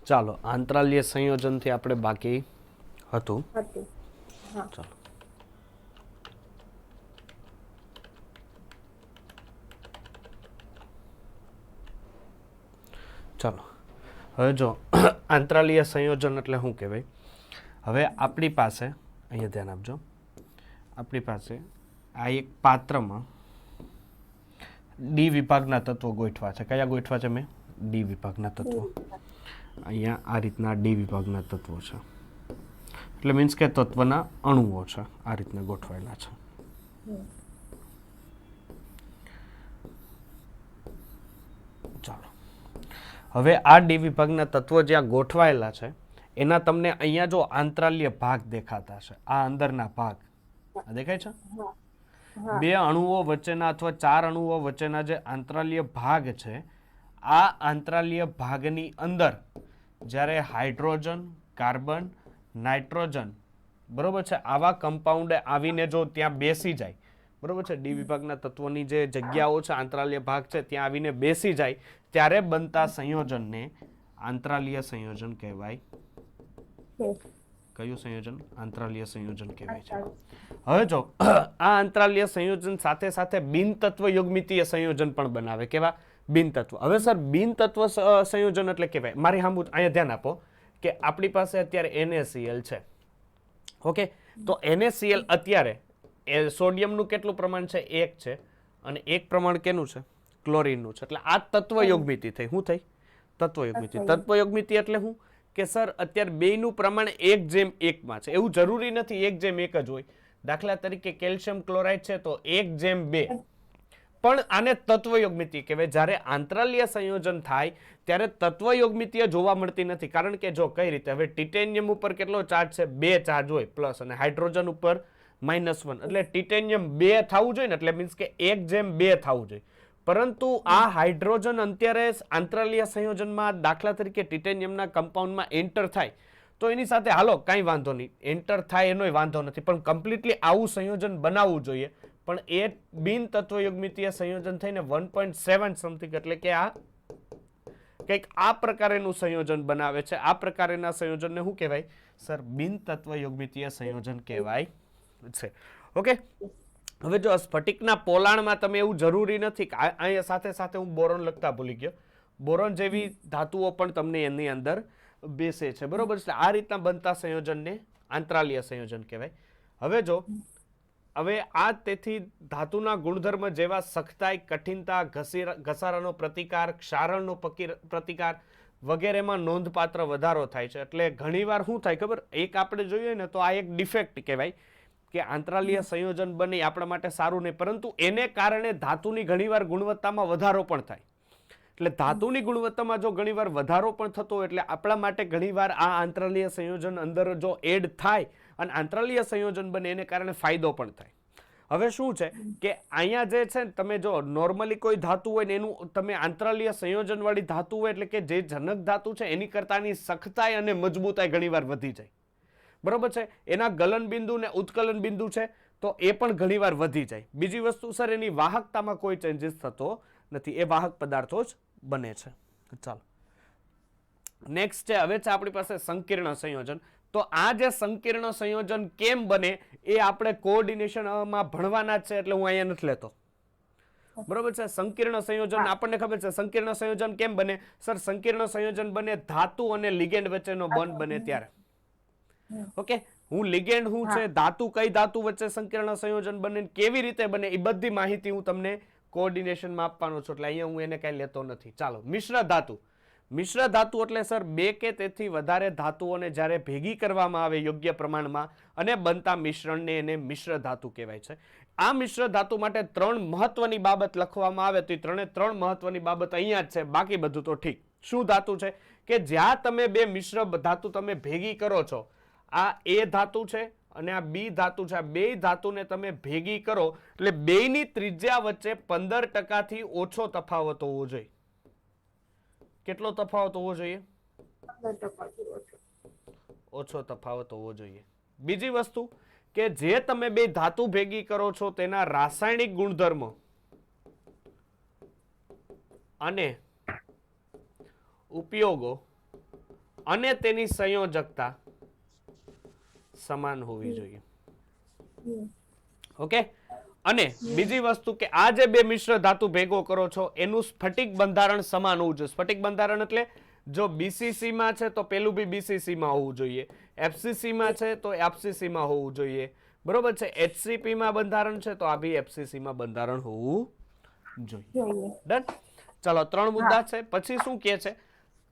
ચાલો આંતરાલીય સંયોજનથી આપણે બાકી હતું. ચાલો ચાલો હવે જો આંતરાલીય સંયોજન એટલે શું કહેવાય. હવે આપણી પાસે અહીંયા ધ્યાન આપજો. આપણી પાસે આ એક પાત્રમાં ડી વિભાગના તત્વો ગોઠવા છે. કયા ગોઠવા છે મેં? ડી વિભાગના તત્વો. અહીંયા આ રીતના ડી વિભાગના તત્વો છે. એટલે મીન્સ કે તત્વના અણુઓ છે આ રીતના ગોઠવાયેલા છે. ચાલો હવે આ ડી વિભાગના તત્વો જ્યાં ગોઠવાયેલા છે એના તમને અહીંયા જો આંતરાલ્ય ભાગ દેખાતા છે. આ અંદરના ભાગ દેખાય છે. બે અણુઓ વચ્ચેના અથવા ચાર અણુઓ વચ્ચેના જે આંતરાલ્ય ભાગ છે આ આંતરાલ્ય ભાગની અંદર જ્યારે હાઇડ્રોજન, કાર્બન, નાઇટ્રોજન બરોબર છે આવા કમ્પાઉન્ડ આવીને જો ત્યાં બેસી જાય બરોબર છે ડી વિભાગના તત્વોની જે જગ્યાઓ છે આંતરાલ્ય ભાગ છે ત્યાં આવીને બેસી જાય ત્યારે બનતા સંયોજનને આંતરાલીય સંયોજન કહેવાય. કયું સંયોજન? આંતરાલીય સંયોજન કહેવાય છે. હવે જો આ આંતરાલીય સંયોજન સાથે સાથે બિન તત્વ યુગ્મિતીય સંયોજન પણ બનાવે. કેવા? બિન તત્વ. હવે સર બિન તત્વ સંયોજન એટલે કહેવાય. મારી સામું અહીંયા ધ્યાન આપો કે આપણી પાસે અત્યારે NaCl છે. ઓકે, તો NaCl અત્યારે સોડિયમનું કેટલું પ્રમાણ છે? 1 છે. અને એક પ્રમાણ કેનું છે? ક્લોરીનનું છે. એટલે આ તત્વ યુગ્મિતિ થઈ. શું થઈ? તત્વ યુગ્મિતિ. તત્વ યુગ્મિતિ એટલે શું કે સર અત્યારે બેયનું પ્રમાણ 1:1 માં છે. એવું જરૂરી નથી 1:1 જ હોય. દાખલા તરીકે કેલ્શિયમ ક્લોરાઇડ છે તો 1:2. પણ આને તત્વ યુગ્મિતિ કહેવાય. જ્યારે આંતરાલીય સંયોજન થાય ત્યારે તત્વ યુગ્મિતિય જોવા મળતી નથી. કારણ કે જો કઈ રીતે, હવે ટિટેનિયમ ઉપર કેટલો ચાર્જ છે? 2 ચાર્જ હોય પ્લસ, અને હાઇડ્રોજન ઉપર -1. એટલે ટિટેનિયમ 2 થવું જોઈએ ને, એટલે મીન્સ કે 1:2 થવું જોઈએ. પરંતુ આ હાઇડ્રોજન અત્યારે આંતરાલીય સંયોજનમાં દાખલા તરીકે ટિટેનિયમના કમ્પાઉન્ડમાં એન્ટર થાય તો એની સાથે હાલો કાંઈ વાંધો નહીં, એન્ટર થાય એનોય વાંધો નથી, પણ કમ્પ્લીટલી આવું સંયોજન બનાવવું જોઈએ. પણ એ બિન તત્વયુગ્મિતીય સંયોજન થઈને 1.7 સમથિંગ, એટલે કે આ કંઈક આ પ્રકારેનું સંયોજન બનાવે છે. આ પ્રકારના સંયોજનને શું કહેવાય સર? બિન તત્વયુગ્મિતીય સંયોજન કહેવાય છે. ઓકે, હવે જો સ્ફટિકના પોલાણમાં તમે એવું જરૂરી નથી કે અહીંયા સાથે સાથે હું બોરોન લખતા ભૂલી ગયો. બોરોન જેવી ધાતુઓ પણ તમને એની અંદર બેસે છે બરોબર. એટલે આ રીતના બનતા સંયોજનને આંતરાલીય સંયોજન કહેવાય. હવે જો આ તેથી ધાતુના ગુણધર્મ જેવા સખ્તાઈ, કઠિનતા, ઘસારાનો પ્રતિકાર, ક્ષારણનો પ્રતિકાર વગેરેમાં નોંધપાત્ર વધારો થાય છે. એટલે ઘણીવાર શું થાય ખબર? એક આપણે જોઈએ ને તો આ એક ડિફેક્ટ કહેવાય કે આંતરાલીય સંયોજન બને આપણા માટે સારું નહીં, પરંતુ એને કારણે ધાતુની ઘણીવાર ગુણવત્તામાં વધારો પણ થાય. એટલે ધાતુની ગુણવત્તામાં જો ઘણીવાર વધારો પણ થતો હોય એટલે આપણા માટે ઘણીવાર આ આંતરાલીય સંયોજન અંદર જો એડ થાય અને આંતરાલીય સંયોજન બને એને કારણે ફાયદો પણ થાય. હવે શું છે કે અહીંયા જે છે તમે જો નોર્મલી કોઈ ધાતુ હોય ને એનું તમે આંતરાલીય સંયોજન વાળી ધાતુ હોય એટલે કે જે જનક ધાતુ છે એની કરતાની સખ્તાઈ અને મજબૂતાઈ ઘણીવાર વધી જાય બરોબર છે. એના ગલન બિંદુ ને ઉત્કલન બિંદુ છે તો એ પણ ઘણીવાર વધી જાય. બીજી વસ્તુ સર એની વાહકતામાં કોઈ ચેન્જીસ થતો નથી, એ વાહક પદાર્થો જ બને છે. ચાલો નેક્સ્ટ છે, હવે છે આપણી પાસે સંકીર્ણ સંયોજન. તો આ જે સંકીર્ણ સંયોજન કેમ બને એ આપણે કોઓર્ડિનેશનમાં ભણવાના જ છે, એટલે હું અહીંયા નથી લેતો બરોબર છે. સંકીર્ણ સંયોજન આપણને ખબર છે. સંકીર્ણ સંયોજન કેમ બને સર? સંકીર્ણ સંયોજન બને ધાતુ અને લિગેન્ડ વચ્ચેનો બોન્ડ બને ત્યારે. ઓકે, હું લિગેન્ડ શું છે, ધાતુ કઈ ધાતુ વચ્ચે સંકીર્ણ સંયોજન બને, કેવી રીતે બને, એ બધી માહિતી હું તમને કોઓર્ડિનેશનમાં આપવાનો છું, એટલે અહીંયા હું એને કઈ લેતો નથી. ચાલો, મિશ્ર ધાતુ. મિશ્ર ધાતુ એટલે સર બે કે તેથી વધારે ધાતુઓને જ્યારે ભેગી કરવામાં આવે યોગ્ય પ્રમાણમાં અને બનતા મિશ્રણને એને મિશ્ર ધાતુ કહેવાય છે. આ મિશ્ર ધાતુ માટે 3 મહત્વની બાબત લખવામાં આવે તો 3 મહત્વની બાબત અહીંયા જ છે, બાકી બધું તો ઠીક. શું ધાતુ છે કે જ્યાં તમે બે મિશ્ર ધાતુ તમે ભેગી કરો છો, આ એ ધાતુ છે અને આ બી ધાતુ છે, આ બે ધાતુને તમે ભેગી કરો એટલે બેયની ત્રિજ્યા વચ્ચે 15% થી ઓછો તફાવત હોવો જોઈએ. કેટલો તફાવત હોવો જોઈએ? ઓછો તફાવત હોવો જોઈએ. બીજી વસ્તુ કે જે તમે બે ધાતુ ભેગી કરો છો તેના રાસાયણિક ગુણધર્મો અને ઉપયોગો અને તેની સંયોજકતા સમાન હોવી જોઈએ. ઓકે. અને બીજી વસ્તુ કે આ જે બે મિશ્ર ધાતુ ભેગો કરો છો એનું સ્ફટિક બંધારણ સમાન હોવું જોઈએ. સ્ફટિક બંધારણ એટલે જો બીસીસી માં છે તો પેલું બી બીસીસી માં હોવું જોઈએ, એફસીસી માં છે તો એફસીસી માં હોવું જોઈએ, બરોબર છે. એચસીપી માં બંધારણ છે તો આ બી એફસીસી માં બંધારણ હોવું જોઈએ. ડન. ચલો 3 મુદ્દા છે. પછી શું કહે છે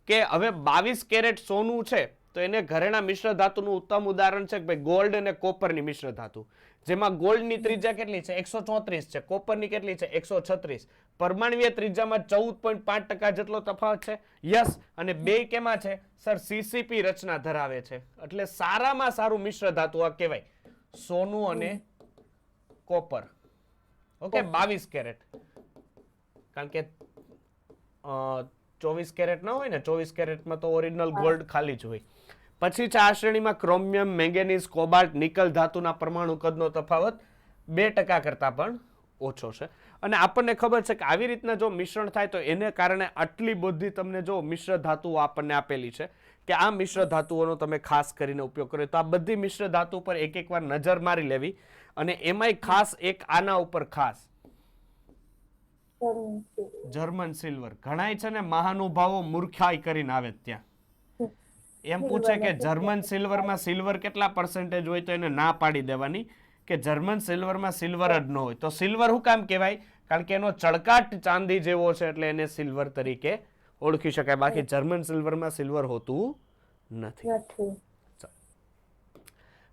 કે હવે 22 કેરેટ સોનું છે તો એને ઘરેણા મિશ્ર ધાતુનું ઉત્તમ ઉદાહરણ છે કે ભાઈ ગોલ્ડ અને કોપરની મિશ્ર ધાતુ, જેમાં ગોલ્ડની ત્રિજ્યા કેટલી છે 134 છે, કોપરની કેટલી છે 136. પરમાણ્વીય ત્રિજ્યામાં 14.5% જેટલો તફાવત છે. યસ. અને બે કેમાં છે સર? સીસીપી રચના ધરાવે છે. એટલે સારામાં સારું મિશ્ર ધાતુ આ કહેવાય સોનું અને કોપર. ઓકે. 22 કેરેટ, કારણ કે 24 કેરેટ ના હોય ને, 24 કેરેટમાં તો ઓરિજિનલ ગોલ્ડ ખાલી જ હોય. પછી છે આ શ્રેણીમાં ક્રોમિયમ, મેંગેનીઝ, કોબાલ્ટ, નિકલ ધાતુના પરમાણુ કદનો તફાવત 2% કરતા પણ ઓછો છે. અને આપણને ખબર છે કે આવી રીતના જો મિશ્રણ થાય તો એને કારણે આટલી બધી તમને જો મિશ્ર ધાતુઓ આપણને આપેલી છે કે આ મિશ્ર ધાતુઓનો તમે ખાસ કરીને ઉપયોગ કરો. તો આ બધી મિશ્ર ધાતુ પર એક વાર નજર મારી લેવી. અને એમાંય ખાસ એક આના ઉપર ખાસ જર્મન સિલ્વર. ઘણાય છે ને મહાનુભાવો મૂર્ખાઈ કરીને આવે ત્યાં એમ પૂછે કે જર્મન સિલ્વરમાં સિલ્વર કેટલા % હોય તો એને ના પાડી દેવાની કે જર્મન સિલ્વરમાં સિલ્વર જ ન હોય. તો સિલ્વર શું કામ કહેવાય? કારણ કે એનો ચળકાટ ચાંદી જેવો છે એટલે એને સિલ્વર તરીકે ઓળખી શકાય. બાકી જર્મન સિલ્વરમાં સિલ્વર હોતું નથી.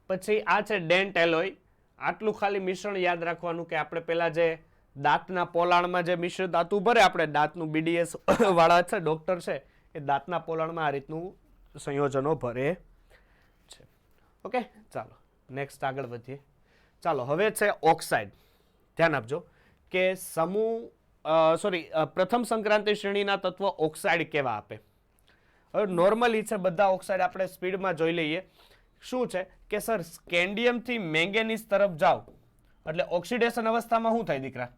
પછી આ છે ડેન્ટ એલોય. આટલું ખાલી મિશ્રણ યાદ રાખવાનું કે આપણે પેલા જે દાંતના પોલાણમાં જે મિશ્ર ધાતુ ભરે, આપણે દાંતનું બીડીએસ વાળા છે ડોક્ટર છે એ દાંતના પોલાણમાં આ રીતનું સંયોજનો ભરે છે. ઓકે. ચાલો નેક્સ્ટ આગળ વધીએ. ચાલો હવે છે ઓક્સાઇડ. ધ્યાન આપજો કે પ્રથમ સંક્રાંતિ શ્રેણીના તત્વ ઓક્સાઇડ કેવા આપે. હવે નોર્મલી છે બધા ઓક્સાઇડ આપણે સ્પીડમાં જોઈ લઈએ. શું છે કે સર સ્કેન્ડિયમ થી મેંગેનીઝ તરફ જાઓ એટલે ઓક્સિડેશન અવસ્થામાં શું થાય દીકરા?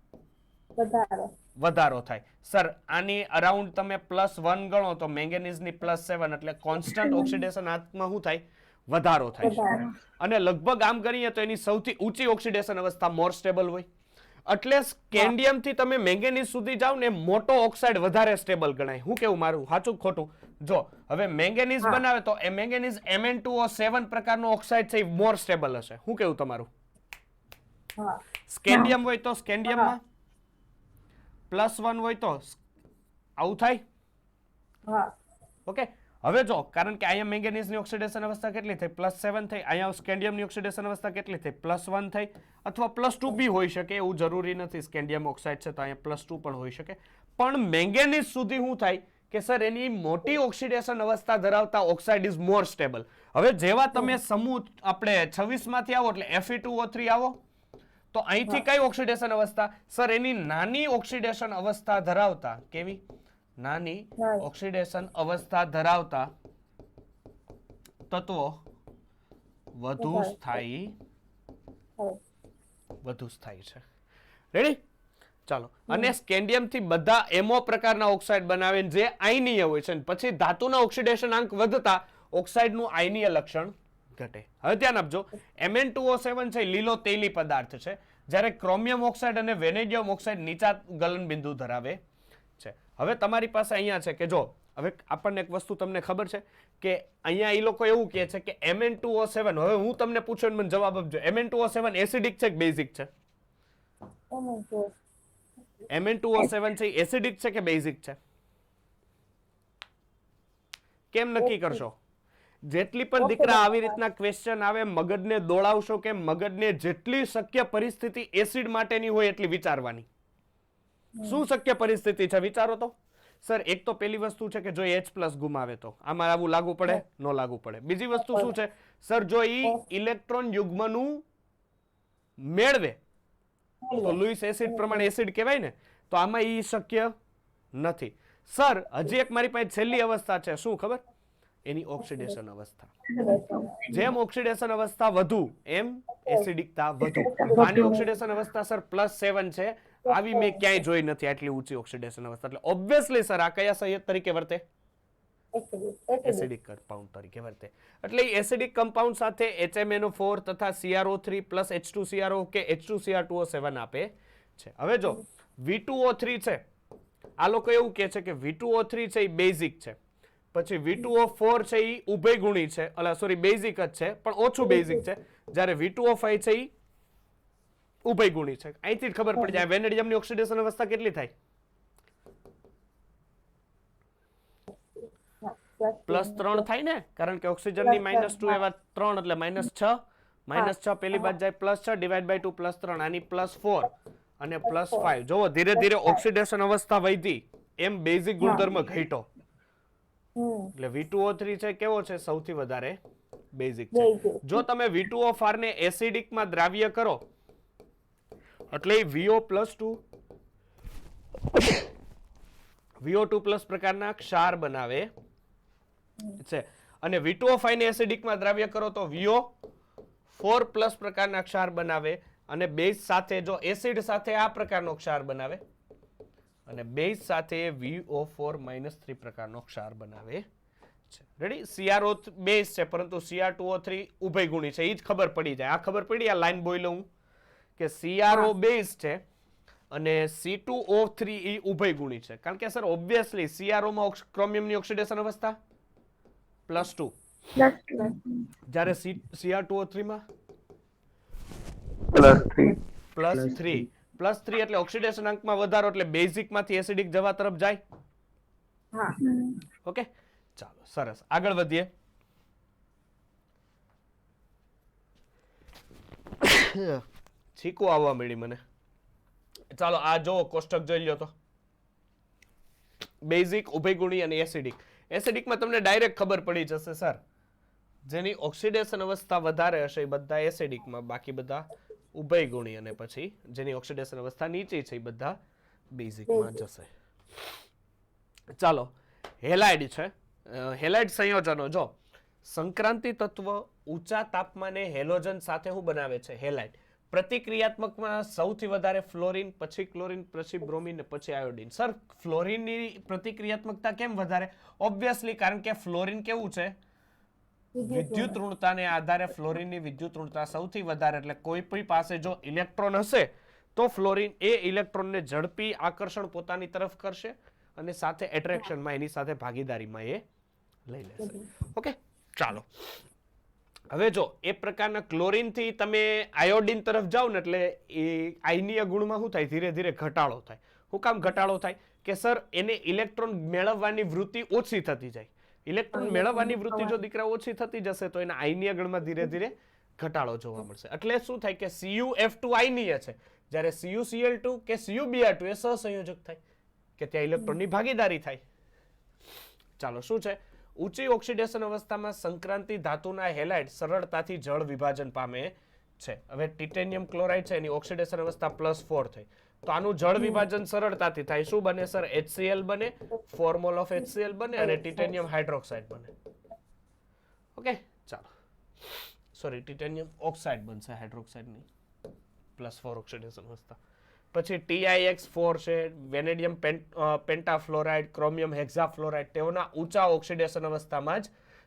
વધારો થાય. સર આની અરાઉન્ડ તમે +1 ગણો તો મેંગેનીઝ ની +7 એટલે કોન્સ્ટન્ટ ઓક્સિડેશન આત્મા શું થાય? વધારો થાય છે. અને લગભગ આમ કરીએ તો એની સૌથી ઊંચી ઓક્સિડેશન અવસ્થા મોર સ્ટેબલ હોય. એટલે સ્કેન્ડિયમ થી તમે મેંગેનીઝ સુધી જાઓ ને મોટો ઓક્સાઇડ વધારે સ્ટેબલ ગણાય. હું કેવું મારું સાચું ખોટું? જો હવે મેંગેનીઝ બનાવે તો એ મેંગેનીઝ Mn2O7 પ્રકારનો ઓક્સાઇડ છે એ મોર સ્ટેબલ હશે. શું કેવું તમારું? સ્કેન્ડિયમ હોય તો સ્કેન્ડિયમમાં +1 હોય તો આવું થાય. ઓકે. હવે જો કારણ કે અહીંયા મેંગેનીઝની ઓક્સિડેશન અવસ્થા કેટલી થઈ? +7 થઈ. અહીંયા સ્કેન્ડિયમની ઓક્સિડેશન અવસ્થા કેટલી થઈ? +1 થઈ. અથવા +2 બી હોઈ શકે, એવું જરૂરી નથી. સ્કેન્ડિયમ ઓક્સાઇડ છે તો અહીંયા +2 પણ હોઈ શકે. પણ મેંગેનીઝ સુધી શું થાય કે સર એની મોટી ઓક્સિડેશન અવસ્થા ધરાવતા ઓક્સાઇડ ઇઝ મોર સ્ટેબલ. હવે જેવા તમે સમૂહ આપણે 26 માંથી આવો એટલે Fe2O3 આવો તો અહીંથી કઈ ઓક્સિડેશન અવસ્થા? સર એની નાની ઓક્સિડેશન અવસ્થા ધરાવતા, કેવી? નાની ઓક્સિડેશન અવસ્થા ધરાવતા તત્વો વધુ સ્થાયી છે. રેડી? ચાલો. અને સ્કેન્ડિયમ થી બધા એમો પ્રકારના ઓક્સાઇડ બનાવે જે આયનીય હોય છે. પછી ધાતુના ઓક્સિડેશન આંક વધતા ઓક્સાઇડનું આયનીય લક્ષણ ઘટે. હવે ધ્યાન આપજો, Mn2O7 છે લીલો તેલી પદાર્થ છે, જ્યારે ક્રોમિયમ ઓક્સાઇડ અને વેનેડિયમ ઓક્સાઇડ નીચા ગલન બિંદુ ધરાવે છે. હવે તમારી પાસે અહીંયા છે કે જો હવે આપણને એક વસ્તુ તમને ખબર છે કે અહીંયા એ લોકો એવું કહે છે કે Mn2O7, હવે હું તમને પૂછું મને જવાબ આપજો, Mn2O7 એસિડિક છે કે બેઝિક છે? Mn2O7 છે એસિડિક છે કે બેઝિક છે? કેમ નક્કી કરશો? જેટલી પણ દીકરા આવી રીતના ક્વેશ્ચન આવે મગજને દોડાવશો કે મગજને જેટલી શક્ય પરિસ્થિતિ એસિડ માટેની હોય એટલી વિચારવાની. શું શક્ય પરિસ્થિતિ છે વિચારો તો. સર એક તો પેલી વસ્તુ છે કે જો H+ ગુમાવે તો આમાં આવું લાગુ પડે? ન લાગુ પડે. બીજી વસ્તુ શું છે સર જો ઈ ઇલેક્ટ્રોન યુગ્મનું મેળવે તો લુઈસ એસિડ પ્રમાણે એસિડ કહેવાય ને, તો આમાં ઈ શક્ય નથી. સર હજી એક મારી પાસે છેલ્લી અવસ્થા છે, શું ખબર? એની ઓક્સિડેશન અવસ્થા. જેમ ઓક્સિડેશન અવસ્થા વધુ એમ એસિડિકતા વધુ. આની ઓક્સિડેશન અવસ્થા સર +7 છે. આવી મેં ક્યાંય જોઈ નથી આટલી ઊંચી ઓક્સિડેશન અવસ્થા. એટલે ઓબ્વિયસલી સર આ કયા સંયુક્ત તરીકે વર્તે? એસિડિક કમ્પાઉન્ડ તરીકે વર્તે. એટલે એસિડિક કમ્પાઉન્ડ સાથે HMnO4 તથા CrO3 પ્લસ H2CrO કે H2Cr2O7 આપે છે. હવે જો V2O3 છે, આ લોકો એવું કહે છે કે V2O3 છે એ બેઝિક છે, પછી V2O4 છે એ ઉભયગુણી છે, સોરી બેઝિક જ છે પણ ઓછું બેઝિક છે, જ્યારે V2O5 છે એ ઉભયગુણી છે. અહીંથી જ ખબર પડી જાય વેનેડિયમની ઓક્સિડેશન અવસ્થા કેટલી થાય, +3 થાય ને, કારણ કે ઓક્સિજનની -2 એવા 3 એટલે -6, -6 પેલી બાદ જાય +6 ડિવાઈડ બાય 2 +3, આની +4 અને +5. જોવો ધીરે ધીરે ઓક્સિડેશન અવસ્થા વધી એમ બેઝિક ગુણધર્મ ઘટ્યો. એટલે V2O3 છે કેવો છે, સૌથી વધારે બેઝિક છે. જો તમે V2O4 ને એસિડિક માં દ્રાવ્ય કરો એટલે VO2+ પ્રકારના ક્ષાર બનાવે છે, અને V2O5 ને એસિડિક માં દ્રાવ્ય કરો તો VO4+ પ્રકારના ક્ષાર બનાવે, અને બેઝ સાથે જો એસિડ સાથે આ પ્રકારનો ક્ષાર બનાવે અને બેઝ સાથે VO4-3 પ્રકારનો ક્ષાર બનાવે છે. રેડી? CrO બેઝ છે પરંતુ Cr2O3 ઉભયગુણી છે, એ જ ખબર પડી જાય. આ ખબર પડી આ લાઈન બોલ્યો હું કે CrO બેઝ છે અને C2O3 એ ઉભયગુણી છે, કારણ કે સર ઓબ્વિયસલી CrO માં ક્રોમિયમની ઓક્સિડેશન અવસ્થા +2, જ્યારે Cr2O3 માં +3 એટલે ઓક્સિડેશન અંકમાં વધારો, એટલે બેઝિક માંથી એસિડિક જવા તરફ જાય. ઓકે, ચાલો સરસ આગળ વધીએ. છીકું આવવા મળી મને. ચાલો આ જો કોષ્ટક જોઈ લ્યો તો બેઝિક, ઉભયગુણી અને એસિડિક. એસિડિકમાં તમને ડાયરેક્ટ ખબર પડી જશે સર, જેની ઓક્સિડેશન અવસ્થા વધારે હશે એ બધા એસિડિકમાં, બાકી બધા ઉભયગુણી, અને પછી જેની ઓક્સિડેશન અવસ્થા નીચે છે એ બધા બેઝિકમાં જશે. ચાલો હેલાઇડ છે. હેલાઇડ સંયોજનો જો સંક્રાંતિ તત્વ ઊંચા તાપમાને હેલોજન સાથે શું બનાવે છે, હેલાઇડ. પ્રતિક્રિયાત્મકમાં સૌથી વધારે ફ્લોરિન, પછી ક્લોરિન, પછી બ્રોમિન, પછી આયોડિન. સર ફ્લોરિનની પ્રતિક્રિયાત્મકતા કેમ વધારે? ઓબ્વિયસલી કારણ કે ફ્લોરિન કેવું છે, વિદ્યુત ઋણતાને આધારે ફ્લોરિનની વિદ્યુત ઋણતા સૌથી વધારે, એટલે કોઈ પણ પાસે જો ઇલેક્ટ્રોન હશે તો ફ્લોરિન એ ઇલેક્ટ્રોનને ઝડપી આકર્ષણ પોતાની તરફ કરશે અને સાથે એટ્રેક્શનમાં એની સાથે ભાગીદારીમાં એ લઈ લેશે. ઓકે, ચાલો હવે જો એ પ્રકારના ક્લોરિન થી તમે આયોડિન તરફ જાઓ ને એટલે એ આયનીય ગુણમાં શું થાય, ધીરે ધીરે ઘટાડો થાય. શું કામ ઘટાડો થાય? કે સર એને ઇલેક્ટ્રોન મેળવવાની વૃત્તિ ઓછી થતી જાય. ઇલેક્ટ્રોન મેળવવાની વૃત્તિ જો દીકરા ઓછી થતી જશે તો એના આયનીય ગણમાં ધીરે ધીરે ઘટાડો જોવા મળશે. એટલે શું થાય કે CuF2 આયનીય છે, જ્યારે CuCl2 કે CuBr2 એ સહસંયોજક થાય, કે ત્યાં ઇલેક્ટ્રોનની ભાગીદારી થાય. ચાલો શું છે, ઊંચી ઓક્સિડેશન અવસ્થામાં સંક્રાંતિ ધાતુના હેલાઇડ સરળતાથી જળ વિભાજન પામે છે. હવે ટિટેનિયમ ક્લોરાઇડ છે એની ઓક્સિડેશન અવસ્થા +4 થઈ, તો આનું જળ વિભાજન સરળતાથી થાય. શું બને સર? HCl બને, 4 મોલ ઓફ HCl બને અને ટિટેનિયમ હાઇડ્રોક્સાઇડ બને. ઓકે, ચાલો સોરી ટિટેનિયમ ઓક્સાઇડ બનશે, હાઇડ્રોક્સાઇડ નહીં, +4 ઓક્સિડેશન અવસ્થા. પછી TiX4 છે, વેનેડિયમ પેન્ટાફ્લોરાઇડ, ક્રોમિયમ હેક્ઝાફ્લોરાઇડ, તેઓના ઊંચા ઓક્સિડેશન અવસ્થામાં જ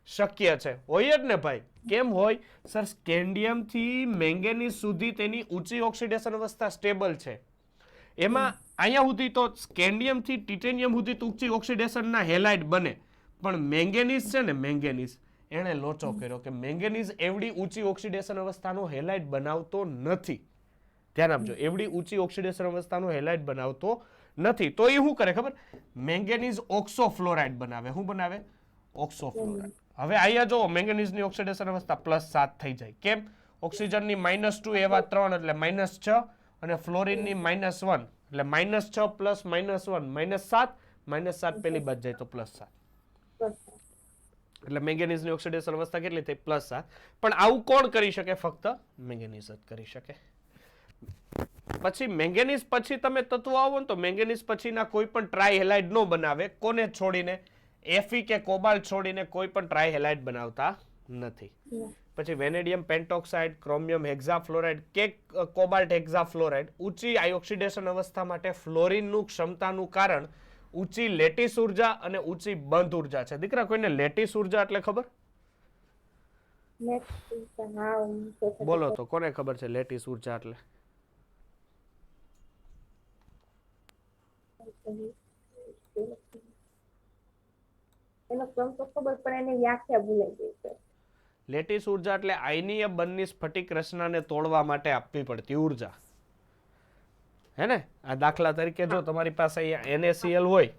શક્ય છે. હોય જ ને ભાઈ, કેમ હોય સર? સ્કેન્ડિયમ થી મેંગેનીઝ સુધી તેની ઊંચી ઓક્સિડેશન અવસ્થા સ્ટેબલ છે. એમાં અહીંયા સુધી તો સ્કેન્ડિયમ થી ટિટેનિયમ સુધી ઊંચી ઓક્સિડેશનના હેલાઇડ બને, પણ મેંગેનીઝ છે ને, મેંગેનીઝ એણે લોચો કર્યો કે મેંગેનીઝ એવડી ઊંચી ઓક્સિડેશન અવસ્થાનો હેલાઇડ બનાવતો નથી. ધ્યાન આપજો, એવડી ઊંચી ઓક્સિડેશન અવસ્થાનો હેલાઇડ બનાવતો નથી. તો એ શું કરે ખબર? મેંગેનીઝ ઓક્સોફ્લોરાઇડ બનાવે. શું બનાવે? ઓક્સોફ્લોરાઇડ. હવે અહીંયા જો મેંગેનીઝની ઓક્સિડેશન અવસ્થા +7 થઈ જાય. કેમ? ઓક્સિજનની -2 એવા 3 એટલે -6, અને ફ્લોરિનની -1 એટલે -6 + -1 -7, -7 પેલી બાદ જાય તો +7, એટલે મેંગેનીઝની ઓક્સિડેશન અવસ્થા કેટલી થઈ? +7. પણ આવું કોણ કરી શકે? ફક્ત મેંગેનીઝ જ કરી શકે. પછી મેંગેનીઝ પછી તમે તત્વો આવો ને તો મેંગેનીઝ પછીના કોઈ પણ ટ્રાય હેલાઇડ નો બનાવે. કોને છોડીને? Fe કે કોબાલ્ટ છોડીને કોઈ પણ ટ્રાય હેલાઇડ બનાવતા નથી. પછી વેનેડિયમ પેન્ટોક્સાઇડ, ક્રોમિયમ હેક્ઝાફ્લોરાઇડ કે કોબાલ્ટ હેક્ઝાફ્લોરાઇડ ઊંચી ઓક્સિડેશન અવસ્થા માટે ફ્લોરિનનું ક્ષમતાનું કારણ ઊંચી લેટિસ ઉર્જા અને ઊંચી બંધ ઉર્જા છે. દીકરા કોઈને લેટિસ ઉર્જા એટલે ખબર? બોલો તો કોને ખબર છે લેટિસ ઉર્જા એટલે? લેટિસ ઉર્જા એટલે આયનીય બંધની સ્ફટિક રચનાને તોડવા માટે આપવી પડતી ઉર્જા. હે ને? આ દાખલા તરીકે જો તમારી પાસે અહીંયા NaCl હોય,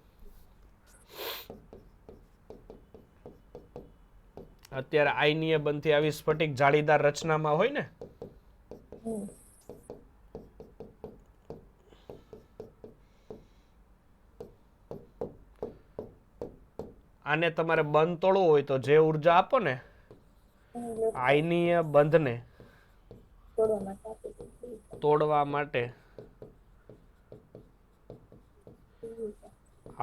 અત્યારે આયનીય બંધથી આવી સ્ફટિક જાળીદાર રચનામાં હોય ને, આને તમારે બંધ તોડવો હોય તો જે ઉર્જા આપો ને આયનીય બંધને તોડવા માટે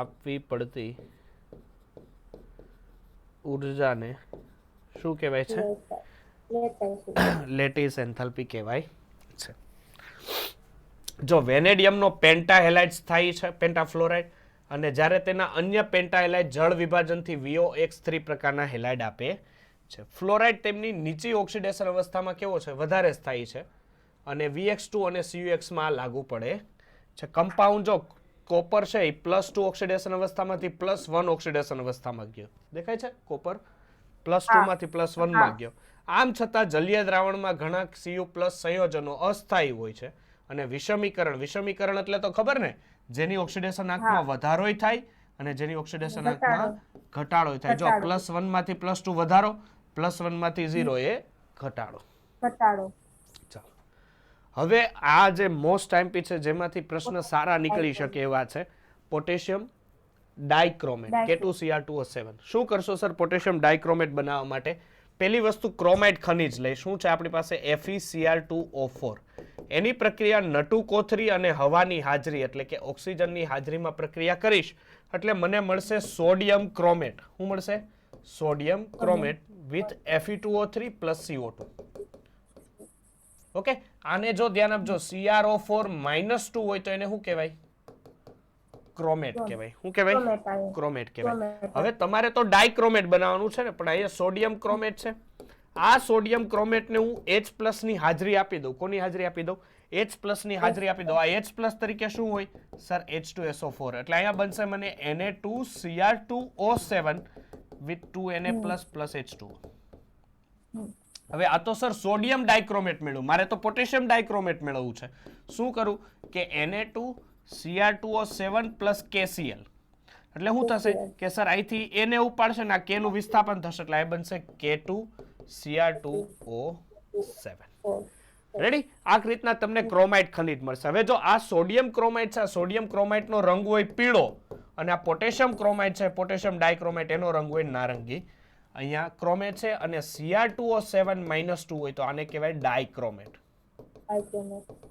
આપવી પડતી ઉર્જાને શું કહેવાય છે? લેટિસ એન્થાલ્પી કહેવાય છે. જો વેનેડિયમનો પેન્ટા હેલાઇડ સ્થાયી છે, પેન્ટાફ્લોરાઇડ, અને જ્યારે તેના અન્ય પેન્ટા હેલાઇડ જળ વિભાજનથી VOX3 પ્રકારના હેલાઇડ આપે છે. ફ્લોરાઇડ તેમની નીચી ઓક્સિડેશન અવસ્થામાં કેવો છે? વધારે સ્થાયી છે, અને VX2 અને CuX માં લાગુ પડે છે. કમ્પાઉન્ડ જો કોપર છે એ +2 ઓક્સિડેશન અવસ્થામાંથી +1 ઓક્સિડેશન અવસ્થામાં ગયો. દેખાય છે? કોપર +2 માંથી +1 માં ગયો. આમ છતાં જલીય દ્રાવણમાં ઘણા Cu+ સંયોજનો અસ્થાયી હોય છે, અને વિષમીકરણ એટલે તો ખબર ને, જેની ઓક્સિડેશન આંકમાં વધારોય થાય અને જેની ઓક્સિડેશન આંકમાં ઘટાડો થાય. જો +1 માંથી +2 વધારો, +1 માંથી 0 એ ઘટાડો. ચાલો, હવે આ જે મોસ્ટ આઈએમપી છે જેમાંથી પ્રશ્ન સારા નીકળી શકે એવા છે પોટેશિયમ ડાઇક્રોમેટ K2Cr2O7. શું કરશો સર પોટેશિયમ ડાઇક્રોમેટ બનાવવા માટે? પહેલી વસ્તુ ક્રોમાઇટ ખનિજ લઈ. શું છે આપણી પાસે? FeCr2O4. એની પ્રક્રિયા નટુ કોથળી અને હવાની હાજરી એટલે કે ઓક્સિજનની હાજરીમાં પ્રક્રિયા કરીશ એટલે મને મળશે સોડિયમ ક્રોમેટ. શું મળશે? Sodium ક્રોમેટ with Fe2O3 + CO2. Okay, આને જો ધ્યાન આપજો, CrO4-2 હોય તો એને શું કહેવાય? ક્રોમેટ કહેવાય. શું કહેવાય? ક્રોમેટ કહેવાય. હવે તમારે તો ડાઇક્રોમેટ બનાવવાનું છે ને, પણ અહીંયા સોડિયમ ક્રોમેટ છે. આ સોડિયમ ક્રોમેટને હું H+ ની હાજરી આપી દઉં. કોની હાજરી આપી દઉં? H+ ની હાજરી આપી દઉં. આ H+ તરીકે શું હોય સર? H2SO4. એટલે અહીંયા બનશે મને Na2Cr2O7 with 2Na+ + H2O. હવે આ તો સર સોડિયમ ડાઇક્રોમેટ મેળવું, મારે તો પોટેશિયમ ડાઇક્રોમેટ મેળવવું છે. શું કરું કે Na2Cr2O7 + KCl. એટલે શું થશે કે સર અહીંથી એને ઉપાડશે ને આ K નું વિસ્થાપન થશે એટલે આ બનશે K2Cr2O7. રેડી? આ રીતના તમને ક્રોમાઇટ ખનિજ મળશે. હવે જો આ સોડિયમ ક્રોમાઇટ છે, સોડિયમ ક્રોમાઇટનો રંગ હોય પીળો, અને આ પોટેશિયમ ક્રોમાઇટ છે, પોટેશિયમ ડાઇક્રોમેટ, એનો રંગ હોય નારંગી. અહીંયા ક્રોમેટ છે અને Cr2O7-2 હોય તો આને કહેવાય ડાઇક્રોમેટ.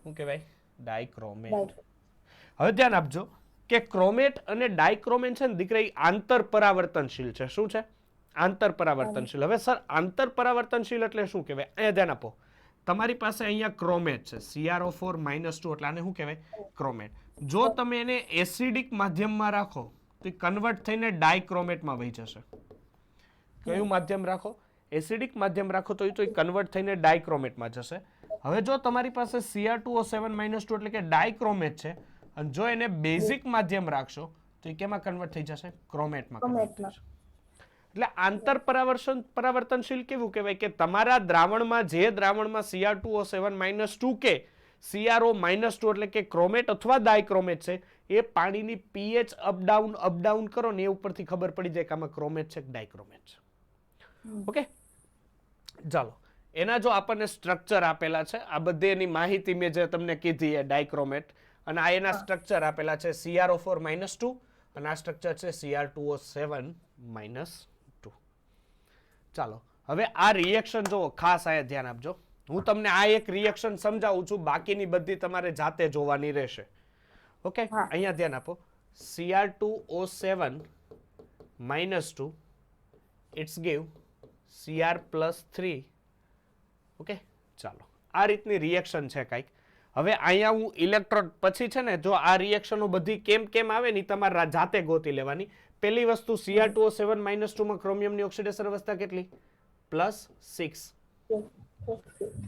શું કહેવાય? ડાઇક્રોમેટ. હવે ધ્યાન આપજો કે ક્રોમેટ અને ડાઇક્રોમેટ છે ને દીકરા, આંતર પરાવર્તનશીલ છે. શું છે? આંતર પરાવર્તનશીલ. હવે સર આંતર પરાવર્તનશીલ એટલે શું કહેવાય? અહીંયા ધ્યાન આપો. તમારી પાસે અહીંયા ક્રોમેટ છે, CrO4-2, એટલે આને શું કહેવાય? ક્રોમેટ. જો તમે એને એસિડિક માધ્યમમાં રાખો તો એ કન્વર્ટ થઈને ડાઇક્રોમેટમાં વહી જશે. કયું માધ્યમ રાખો? એસિડિક માધ્યમ રાખો તો એ કન્વર્ટ થઈને ડાઇક્રોમેટમાં જશે. હવે જો તમારી પાસે Cr2O7-2 એટલે કે ડાઇક્રોમેટ છે, અને જો એને બેઝિક માધ્યમ રાખશો તો એ કેમાં કન્વર્ટ થઈ જશે? ક્રોમેટમાં કન્વર્ટ થશે. એટલે આંતર પરાવર્તનશીલ કેવું કહેવાય કે તમારા દ્રાવણમાં, જે દ્રાવણમાં Cr2O7-2 કે CrO-2 એટલે કે ક્રોમેટ અથવા ડાઇક્રોમેટ છે, એ પાણીની pH અપડાઉન કરો ને એ ઉપરથી ખબર પડી જાય કે આમાં ક્રોમેટ છે કે ડાઇક્રોમેટ છે. ઓકે, ચાલો, એના જો આપણને સ્ટ્રક્ચર આપેલા છે, આ બધી એની માહિતી મેં જે તમને કીધી એ ડાઇક્રોમેટ, અને આ એના સ્ટ્રક્ચર આપેલા છે CrO4-2 અને આ સ્ટ્રક્ચર છે Cr2O7-2. ચાલો, હવે આ રિએક્શન જો ખાસ આયા ધ્યાન આપજો. હું તમને આ એક રિએક્શન સમજાવું છું, બાકીની બધી તમારે જાતે જોવાની રહેશે. ઓકે, અહીંયા ધ્યાન આપો. Cr2O7-2 it's give Cr+3. Okay, ચાલો, આ રીતની રિએક્શન છે કાંઈક. હવે અહીંયા હું ઇલેક્ટ્રોન પછી છે ને જો આ રિએક્શનો બધી કેમ કેમ આવે ને તમારે જાતે ગોતી લેવાની. પહેલી વસ્તુ Cr2O7 -2 માં ક્રોમિયમની ઓક્સિડેશન અવસ્થા કેટલી? +6.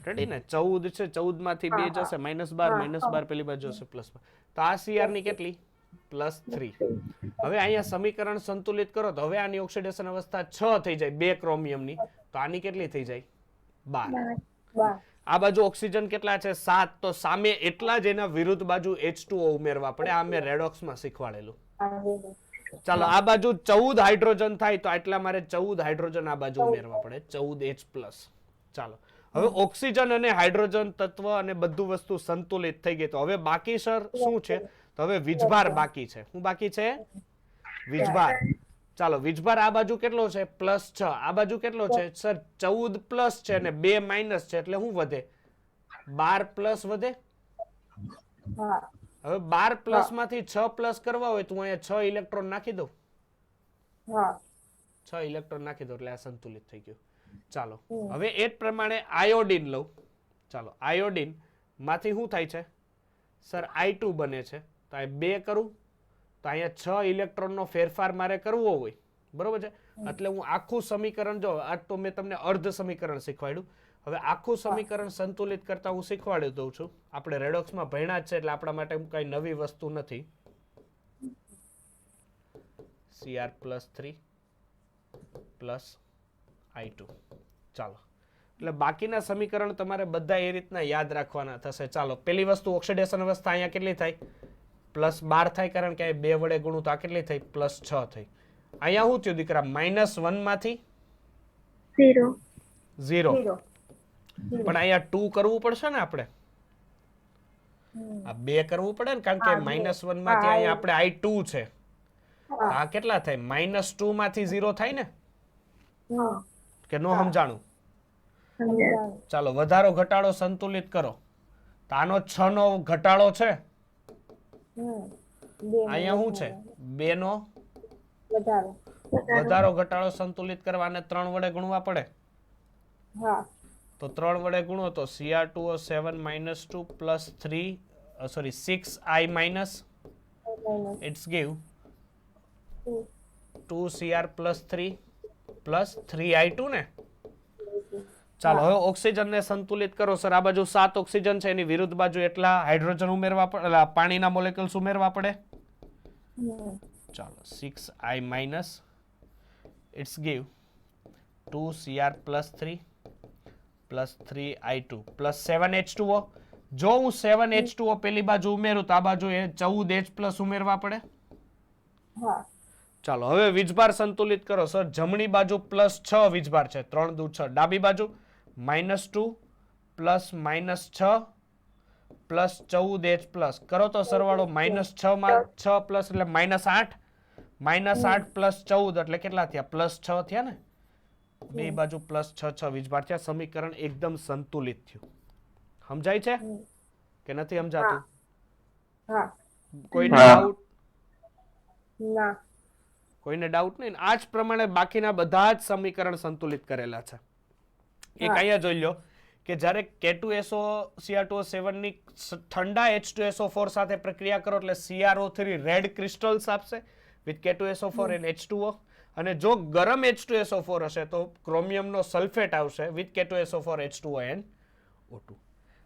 રેડી ને 14 છે, 14 માંથી 2 જશે -12 -12 પેલી બાજુ જશે +12. તો આ Cr ની કેટલી? +3. હવે અહીંયા સમીકરણ સંતુલિત કરો તો હવે આની ઓક્સિડેશન અવસ્થા 6 થઈ જાય 2 ક્રોમિયમની. તો આની કેટલી થઈ જાય? 12. આ બાજુ ઓક્સિજન કેટલા છે? 7. તો સામે એટલા જ એના વિરુદ્ધ બાજુ H2O ઉમેરવા પડે. આ મેં રેડોક્સમાં શીખવાડેલું. ચાલો આ બાજુ 14 હાઇડ્રોજન થાય તો આટલા મારે 14 હાઇડ્રોજન આ બાજુ ઉમેરવા પડે 14H+. ચાલો હવે ઓક્સિજન અને હાઇડ્રોજન તત્વ અને બધું વસ્તુ સંતુલિત થઈ ગઈ. તો હવે બાકી સર શું છે? તો હવે વીજભાર બાકી છે. શું બાકી છે? વીજભાર. ચાલો વીજભાર આ બાજુ કેટલો છે? +6. આ બાજુ કેટલો છે સર? 14 પ્લસ છે અને 2 માઇનસ છે એટલે શું વધે? 12 પ્લસ વધે. હવે 12 પ્લસ માંથી 6 પ્લસ કરવા હોય તો હું અહીંયા 6 ઇલેક્ટ્રોન નાખી દઉં. 6 ઇલેક્ટ્રોન નાખી દઉં એટલે આ સંતુલિત થઈ ગયું. ચાલો હવે એ જ પ્રમાણે આયોડિન લઉં. ચાલો આયોડિન માંથી શું થાય છે સર? I2 બને છે. તો આ 2 કરું તો અહીંયા 6 ઇલેક્ટ્રોનનો ફેરફાર મારે કરવો હોય, બરોબર છે? એટલે હું આખું સમીકરણ જો આ તો મેં તમને અર્ધ સમીકરણ શીખવાડ્યું. હવે આખું સમીકરણ સંતુલિત કરતા હું શીખવાડી દઉં છું. આપણે રેડોક્સમાં ભણ્યા જ છે એટલે આપણા માટે કઈ નવી વસ્તુ નથી. Cr+3 + I2. ચાલો એટલે બાકીના સમીકરણ તમારે બધા એ રીતના યાદ રાખવાના થશે. ચાલો પેલી વસ્તુ ઓક્સિડેશન અવસ્થા અહીંયા કેટલી થાય? +12 થાય કારણ કે 2 વડે ગુણું તો આ કેટલી થઈ? +6 થઈ. અહીંયા શું થયું દીકરા? -1 માંથી 0. પણ અહીંયા 2 કરવું પડશે ને આપણે. આ 2 કરવું પડે ને કારણ કે -1 માંથી અહીંયા આપણે I2 છે. આ કેટલા થાય? -2 માંથી 0 થાય ને કે નો સમજાણું? ચાલો વધારો ઘટાડો સંતુલિત કરો. તો આનો 6 નો ઘટાડો છે. અહીંયા શું છે? 2 નો વધારો ઘટાડો સંતુલિત કરવા અને 3 વડે ગુણવા પડે. તો 3 વડે ગુણો તો Cr2O7 -2 + 3 sorry 6I- it's give 2Cr + 3 + 3I2 ને. ચાલો હવે ઓક્સિજન ને સંતુલિત કરો સર. આ બાજુ 7 ઓક્સિજન છે એની વિરુદ્ધ બાજુ એટલા હાઇડ્રોજન ઉમેરવા પડે, પાણીના મોલેક્યુલ્સ ઉમેરવા પડે. ચાલો 6I- it's give 2Cr + 3 + 3I2 + 7H2O. જો હું 7H2O પેલી બાજુ ઉમેરું તો આ બાજુ 14H+ ઉમેરવા પડે. ચાલો હવે વીજભાર સંતુલિત કરો સર. જમણી બાજુ +6 વીજભાર છે, 3 દુ 6. ડાબી બાજુ -2 + -6 + 14H+ કરો તો સરવાળો -6 માં 6 પ્લસ એટલે -8. -8 + 14 એટલે કેટલા થયા? +6 થયા ને. બે બાજુ +6 વીજભાર થયા. સમીકરણ એકદમ સંતુલિત થયું. સમજાય છે કે નથી સમજાતું? કોઈને ડાઉટ? કોઈને ડાઉટ નહીં? આ જ પ્રમાણે બાકીના બધા જ સમીકરણ સંતુલિત કરેલા છે. એક અહીંયા જોઈ લો કે જ્યારે K2SO Cr2O7 ની ઠંડા H2SO4 સાથે પ્રક્રિયા કરો એટલે CrO3 રેડ ક્રિસ્ટલ્સ આપશે વિથ K2SO4 and H2O. અને જો ગરમ H2SO4 હશે તો ક્રોમિયમનો સલ્ફેટ આવશે with K2SO4 H2O and O2.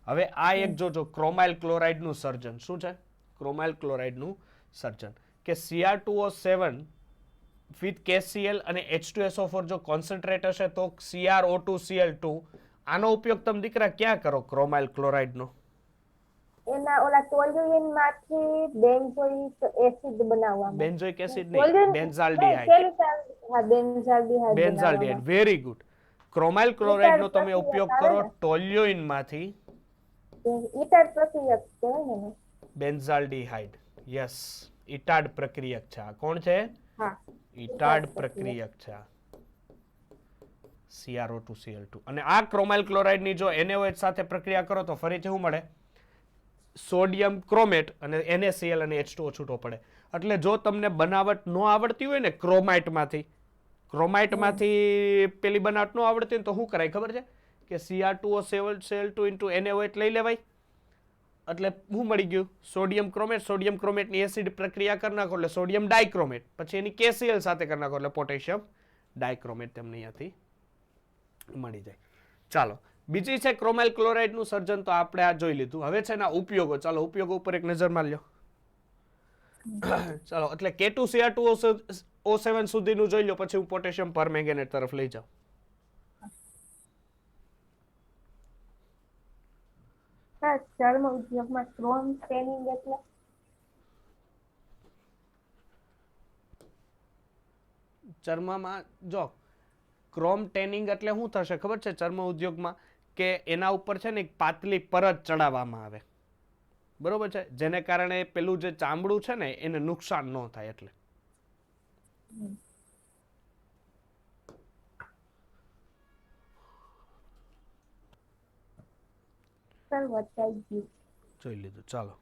હવે આ એક જોજો ક્રોમાઇલ ક્લોરાઇડનું સર્જન. શું છે? ક્રોમાઇલ ક્લોરાઇડનું સર્જન કે Cr2O7 વિથ KCl અને H2SO4 જો કોન્સન્ટ્રેટ હશે તો CrO2Cl2. આનો ઉપયોગ તમે દીકરા ક્યાં કરો ક્રોમાઇલ ક્લોરાઇડનો? એના ઓલા ટોલ્યુઇન માંથી બેન્ઝોઇક એસિડ બનાવવામાં. બેન્ઝોઇક એસિડ નહીં, બેન્ઝાલ્ડિહાઇડ. હા બેન્ઝાલ્ડિહાઇડ. Benzaldehyde very good. ક્રોમાઇલ ક્લોરાઇડનો તમે ઉપયોગ કરો ટોલ્યુઇન માંથી. ઇટાડ પ્રક્રિયક કહેવાય ને. બેન્ઝાલ્ડિહાઇડ. યસ, ઇટાડ પ્રક્રિયક છે. આ કોણ છે? હા, ઇટાડ પ્રક્રિયક છે. CrO2Cl2. અને આ ક્રોમાઇલ ક્લોરાઇડની જો NaOH સાથે પ્રક્રિયા કરો તો ફરીથી શું મળે? સોડિયમ ક્રોમેટ અને NaCl અને H2O છૂટો પડે. એટલે જો તમને બનાવટ ન આવડતી હોય ને ક્રોમાઇટમાંથી પેલી બનાવટ ન આવડતી હોય તો શું કરાય ખબર છે? કે Cr2O7 Cl2 * NaOH લઈ લેવાય. એટલે શું મળી ગયું? સોડિયમ ક્રોમેટ. સોડિયમ ક્રોમેટની એસિડ પ્રક્રિયા કરી નાખો એટલે સોડિયમ ડાયક્રોમેટ. પછી એની KCl સાથે કરી નાખો એટલે પોટેશિયમ ડાયક્રોમેટ તમને અહીંયાથી મળી જાય. ચાલો, બીજી છે ક્રોમાઇલ ક્લોરાઇડનું સર્જન. તો આપણે આ જોઈ લીધું. હવે છે એના ઉપયોગો. ચાલો, ઉપયોગો ઉપર એક નજર મારી લો. ચાલો, એટલે K2Cr2O7 સુધીનું જોઈ લો, પછી હું પોટેશિયમ પરમેંગેનેટ તરફ લઈ જાઉં. ચર્મ ઉદ્યોગમાં ક્રોમ ટેનિંગ એટલે ચર્મમાં જો ક્રોમ ટેનિંગ એટલે શું થશે ખબર છે? ચર્મ ઉદ્યોગમાં કે એના ઉપર છે ને એક પાતળી પરત ચડાવવામાં આવે, બરોબર છે, જેને કારણે પેલું જે ચામડું છે ને એને નુકસાન ન થાય. એટલે જોઈ લીધું. ચાલો,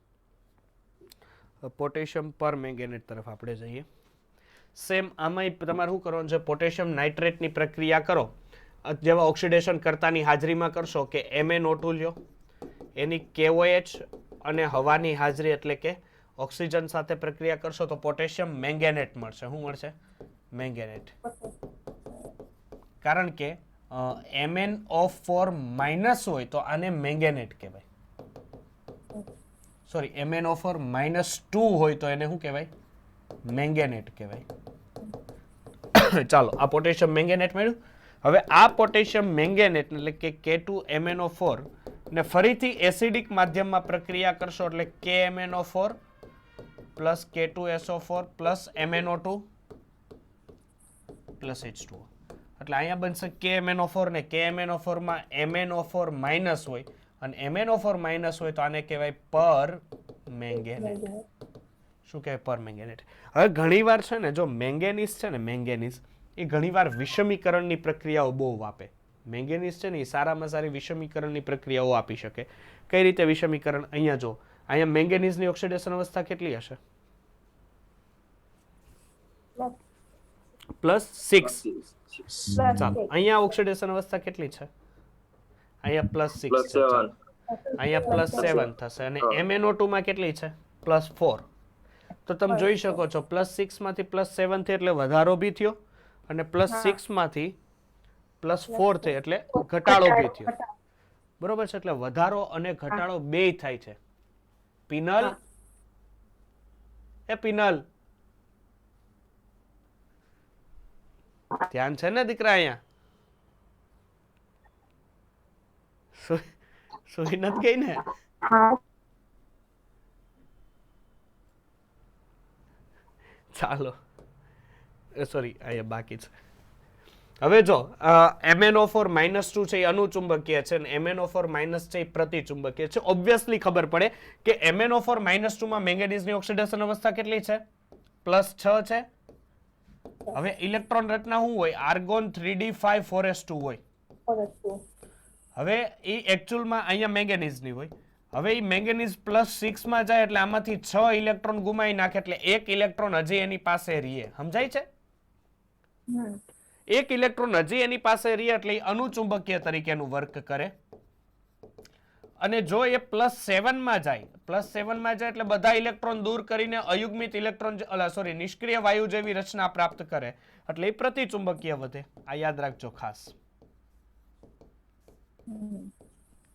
પોટેશિયમ પરમેંગેનેટ તરફ આપણે જઈએ. સેમ આમાં તમારે શું કરવાનું છે? પોટેશિયમ નાઇટ્રેટની પ્રક્રિયા કરો, જેવા ઓક્સિડેશન કરતાની હાજરીમાં કરશો કે MnO2 લ્યો, એની KOH અને હવાની હાજરી એટલે કે ઓક્સિજન સાથે પ્રક્રિયા કરશો તો પોટેશિયમ મેંગેનેટ મળશે. શું મળશે? મેંગેનેટ. કારણ કે MnO4 માઇનસ હોય તો આને મેંગેનેટ કહેવાય. સોરી, MnO4 -2 હોય તો એને શું કહેવાય? મેંગેનેટ કહેવાય. ચાલો, આ પોટેશિયમ મેંગેનેટ મળ્યું. હવે આ પોટેશિયમ મેંગેનેટ એટલે કે K2MnO4 ને ફરીથી એસિડિક માધ્યમમાં પ્રક્રિયા કરશો એટલે KMnO4 plus K2SO4 plus MnO2 plus H2O. એટલે અહીંયા બનશે KMnO4 ને KMnO4 માં MnO4 માઇનસ હોય અને MnO4 માઇનસ હોય તો આને કહેવાય પર મેંગેનેટ. શું કહેવાય? પર મેંગેનેટ. હવે ઘણીવાર છે ને, જો મેંગેનીઝ છે ને, મેંગેનીઝ એ ઘણીવાર વિષમીકરણની પ્રક્રિયાઓ બહુ આપે. મેંગેનીઝ છે ને એ સારામાં સારી વિષમીકરણની પ્રક્રિયાઓ આપી શકે. કઈ રીતે વિષમીકરણ? અહીંયા જો, અહીંયા મેંગેનીઝની ઓક્સિડેશન અવસ્થા કેટલી હશે? +6. ચાલો, અહીંયા ઓક્સિડેશન અવસ્થા કેટલી છે? અહીંયા +6 છે. અહીંયા +7 થશે. અને MnO2 માં કેટલી છે? +4. તો તમે જોઈ શકો છો +6 માંથી +7 થી એટલે વધારો બી થયો અને +6 માંથી +4 થઈ એટલે ઘટાડો બી થયો. બરોબર છે? એટલે વધારો અને ઘટાડો બે થાય છે. પિનલ, એ પિનલ, ધ્યાન છે ને દીકરા? અહીંયા સુઈ નથી ગઈ ને? ચાલો, સોરી, અહીંયા બાકી છે. હવે જો MnO4 -2 છે એ અનુચુંબકીય છે અને MnO4 માઇનસ છે એ પ્રતિચુંબકીય છે. ઓબ્વિયસલી ખબર પડે કે MnO4 -2 માં મેંગેનીઝની ઓક્સિડેશન અવસ્થા કેટલી છે? +6 છે. હવે ઇલેક્ટ્રોન રચના શું હોય? આર્ગોન 3d5 હોય. હવે એ એકચ્યુઅલમાં અહીંયા મેંગેનીઝની હોય. હવે એ મેંગેનીઝ +6 માં જાય એટલે આમાંથી 6 ઇલેક્ટ્રોન ગુમાવી નાખે એટલે એક ઇલેક્ટ્રોન હજી એની પાસે રહીએ. સમજાય છે? એક ઇલેક્ટ્રોન હજી એની પાસે રહીએ એટલે એ અનુચુંબકીય તરીકેનું વર્ક કરે. અને જો એ +7 માં જાય, +7 માં જાય એટલે બધા ઇલેક્ટ્રોન દૂર કરીને અયુગ્મિત ઇલેક્ટ્રોન, સોરી, નિષ્ક્રિય વાયુ જેવી રચના પ્રાપ્ત કરે એટલે એ પ્રતિચુંબકીય વધે. આ યાદ રાખજો ખાસ.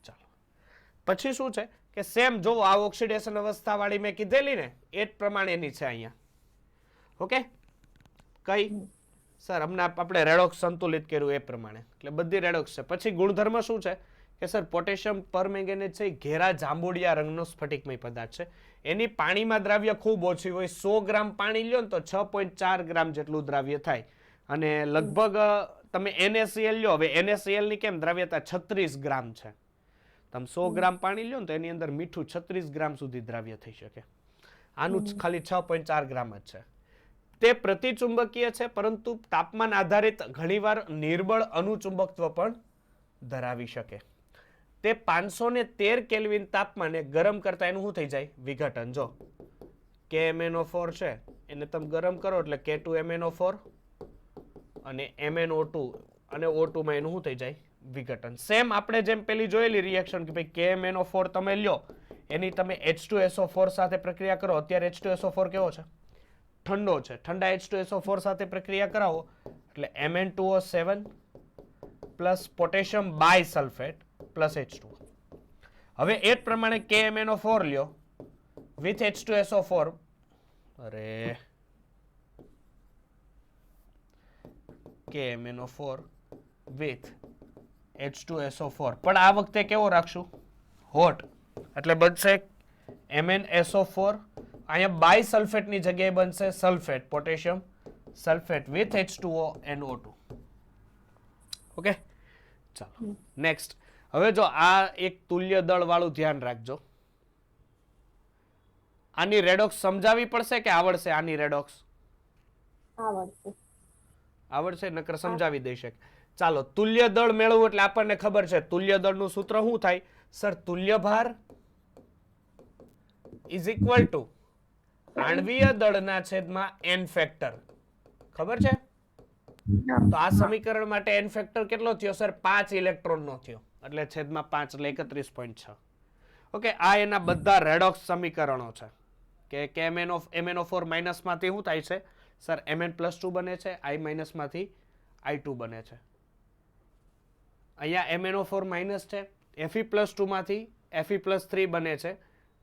ચાલો, પછી શું છે કે સેમ જો આ ઓક્સિડેશન અવસ્થા વાળી મેં કીધેલી ને એ જ પ્રમાણેની છે અહીંયા. ઓકે, કઈ સર હમણાં આપણે રેડોક્સ સંતુલિત કર્યું એ પ્રમાણે, એટલે બધી રેડોક્સ છે. પછી ગુણધર્મ શું છે કે સર પોટેશિયમ પરમેંગેનેટ છે એ ઘેરા જાંબુડિયા રંગનો સ્ફટિકમય પદાર્થ છે. એની પાણીમાં દ્રાવ્ય ખૂબ ઓછી હોય. 100 ગ્રામ પાણી લ્યો ને તો 6.4 ગ્રામ જેટલું દ્રાવ્ય થાય. અને લગભગ તમે NaCl લ્યો, હવે NaCl ની કેમ દ્રાવ્યતા 36 ગ્રામ છે. તમે 100 ગ્રામ પાણી લ્યો ને તો એની અંદર મીઠું 36 ગ્રામ સુધી દ્રાવ્ય થઈ શકે. આનું ખાલી 6.4 ગ્રામ જ છે. તે પ્રતિચુંબકીય છે પરંતુ તાપમાન આધારિત ઘણીવાર નિર્બળ અનુચુંબકત્વ પણ ધરાવી શકે. તે 513 કેલ્વિન તાપમાને ગરમ કરતા એનું શું થઈ જાય? વિઘટન. જો KMnO4 છે એને તમે ગરમ કરો એટલે K2MnO4 અને MnO2 અને O2 માં એનું શું થઈ જાય? વિઘટન. સેમ આપણે જેમ પેલી જોયેલી રિએક્શન કે ભાઈ KMnO4 તમે લ્યો એની તમે H2SO4 સાથે પ્રક્રિયા કરો. અત્યારે H2SO4 કેવો છે? ઠંડો છે. ઠંડા H2SO4 સાથે પ્રક્રિયા કરાવો એટલે Mn2O7 plus potassium બાયસલ્ફેટ plus H2O. હવે એ જ પ્રમાણે KMnO4 લ્યો વિથ H2SO4. અરે KMnO4 વિથ H2SO4 પણ આ વખતે કેવો રાખશું? હોટ. એટલે બનશે MnSO4. અહીંયા બાયસલ્ફેટની જગ્યાએ બનશે sulphate, potassium sulphate with H2O NO2. Okay, ચાલો નેક્સ્ટ. હવે જો આ એક તુલ્ય દળ વાળું ધ્યાન રાખજો. આની રેડોક્સ સમજાવવી પડશે કે આવડશે? આની રેડોક્સ આવડશે, નકર સમજાવી દઈ શકે. ચાલો, તુલ્ય દળ મેળવવું એટલે આપણને ખબર છે તુલ્ય દળનું સૂત્ર શું થાય? સર, તુલ્ય ભાર ઇઝ ઇક્વલ ટુ આણ્વીય દળના છેદમાં n ફેક્ટર. ખબર છે? તો આ સમીકરણ માટે n ફેક્ટર કેટલો થયો સર? 5 ઇલેક્ટ્રોન નો થયો, એટલે છેદમાં 5 એટલે 31.6. ઓકે, આ એના બધા રેડોક્સ સમીકરણો છે કે MnO4 માઇનસ માંથી શું થાય છે સર? Mn+2 બને છે, I માઇનસ માંથી I2 બને છે. અહીંયા MnO4 માઇનસ છે, Fe+2 માંથી Fe+3 બને છે,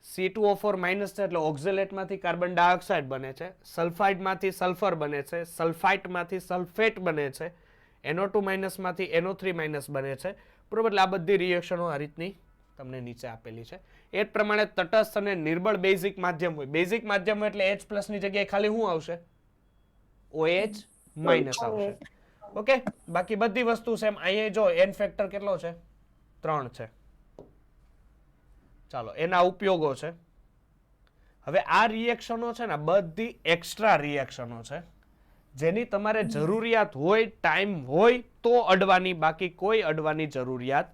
C2O4 માઇનસ છે એટલે ઓક્ઝેલેટ માંથી કાર્બન ડાયોક્સાઇડ બને છે, સલ્ફાઇડ માંથી સલ્ફર બને છે, સલ્ફાઇટ માંથી સલ્ફેટ બને છે, NO2 માઇનસ માંથી NO3 માઇનસ બને છે. બરોબર, એટલે આ બધી રિએક્શનો આ રીતની તમને નીચે આપેલી છે. એ જ પ્રમાણે તટસ્થ અને નિર્બળ બેઝિક માધ્યમ હોય. બેઝિક માધ્યમ એટલે H+ ની જગ્યાએ ખાલી શું આવશે? OH માઇનસ આવશે. ઓકે, બાકી બધી વસ્તુ સેમ. અહીંયા જો n ફેક્ટર કેટલો છે? 3 છે. ચાલો, એના ઉપયોગો છે. હવે આ રિએક્શનો છે ને બધી એક્સ્ટ્રા રિએક્શનો છે જેની તમારે જરૂરિયાત હોય, ટાઈમ હોય તો અડવાની, બાકી કોઈ અડવાની જરૂરિયાત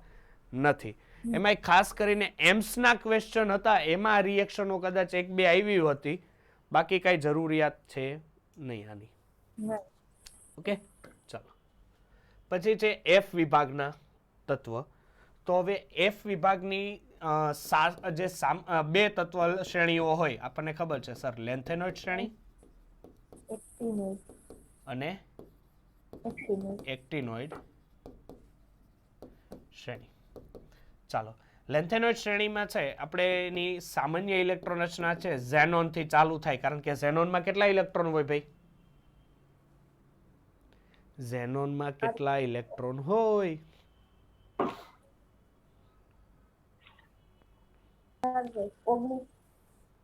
નથી. એમાં ખાસ કરીને એમ્સના ક્વેશ્ચન હતા, એમાં આ રિએક્શનો કદાચ 1-2 આવી હતી, બાકી કઈ જરૂરિયાત છે નહીં આની. ઓકે, ચાલો. પછી છે F વિભાગના તત્વ. તો હવે F વિભાગની જે બે તત્વ શ્રેણીઓ હોય આપણને ખબર છે સર, લેન્થેનોઇડ શ્રેણી અને એક્ટિનોઇડ શ્રેણી. ચાલો, લેન્થેનોઇડ શ્રેણીમાં છે આપણે એની સામાન્ય ઇલેક્ટ્રોન રચના છે ઝેનોન થી ચાલુ થાય, કારણ કે ઝેનોનમાં કેટલા ઇલેક્ટ્રોન હોય ભાઈ? ઝેનોનમાં કેટલા ઇલેક્ટ્રોન હોય?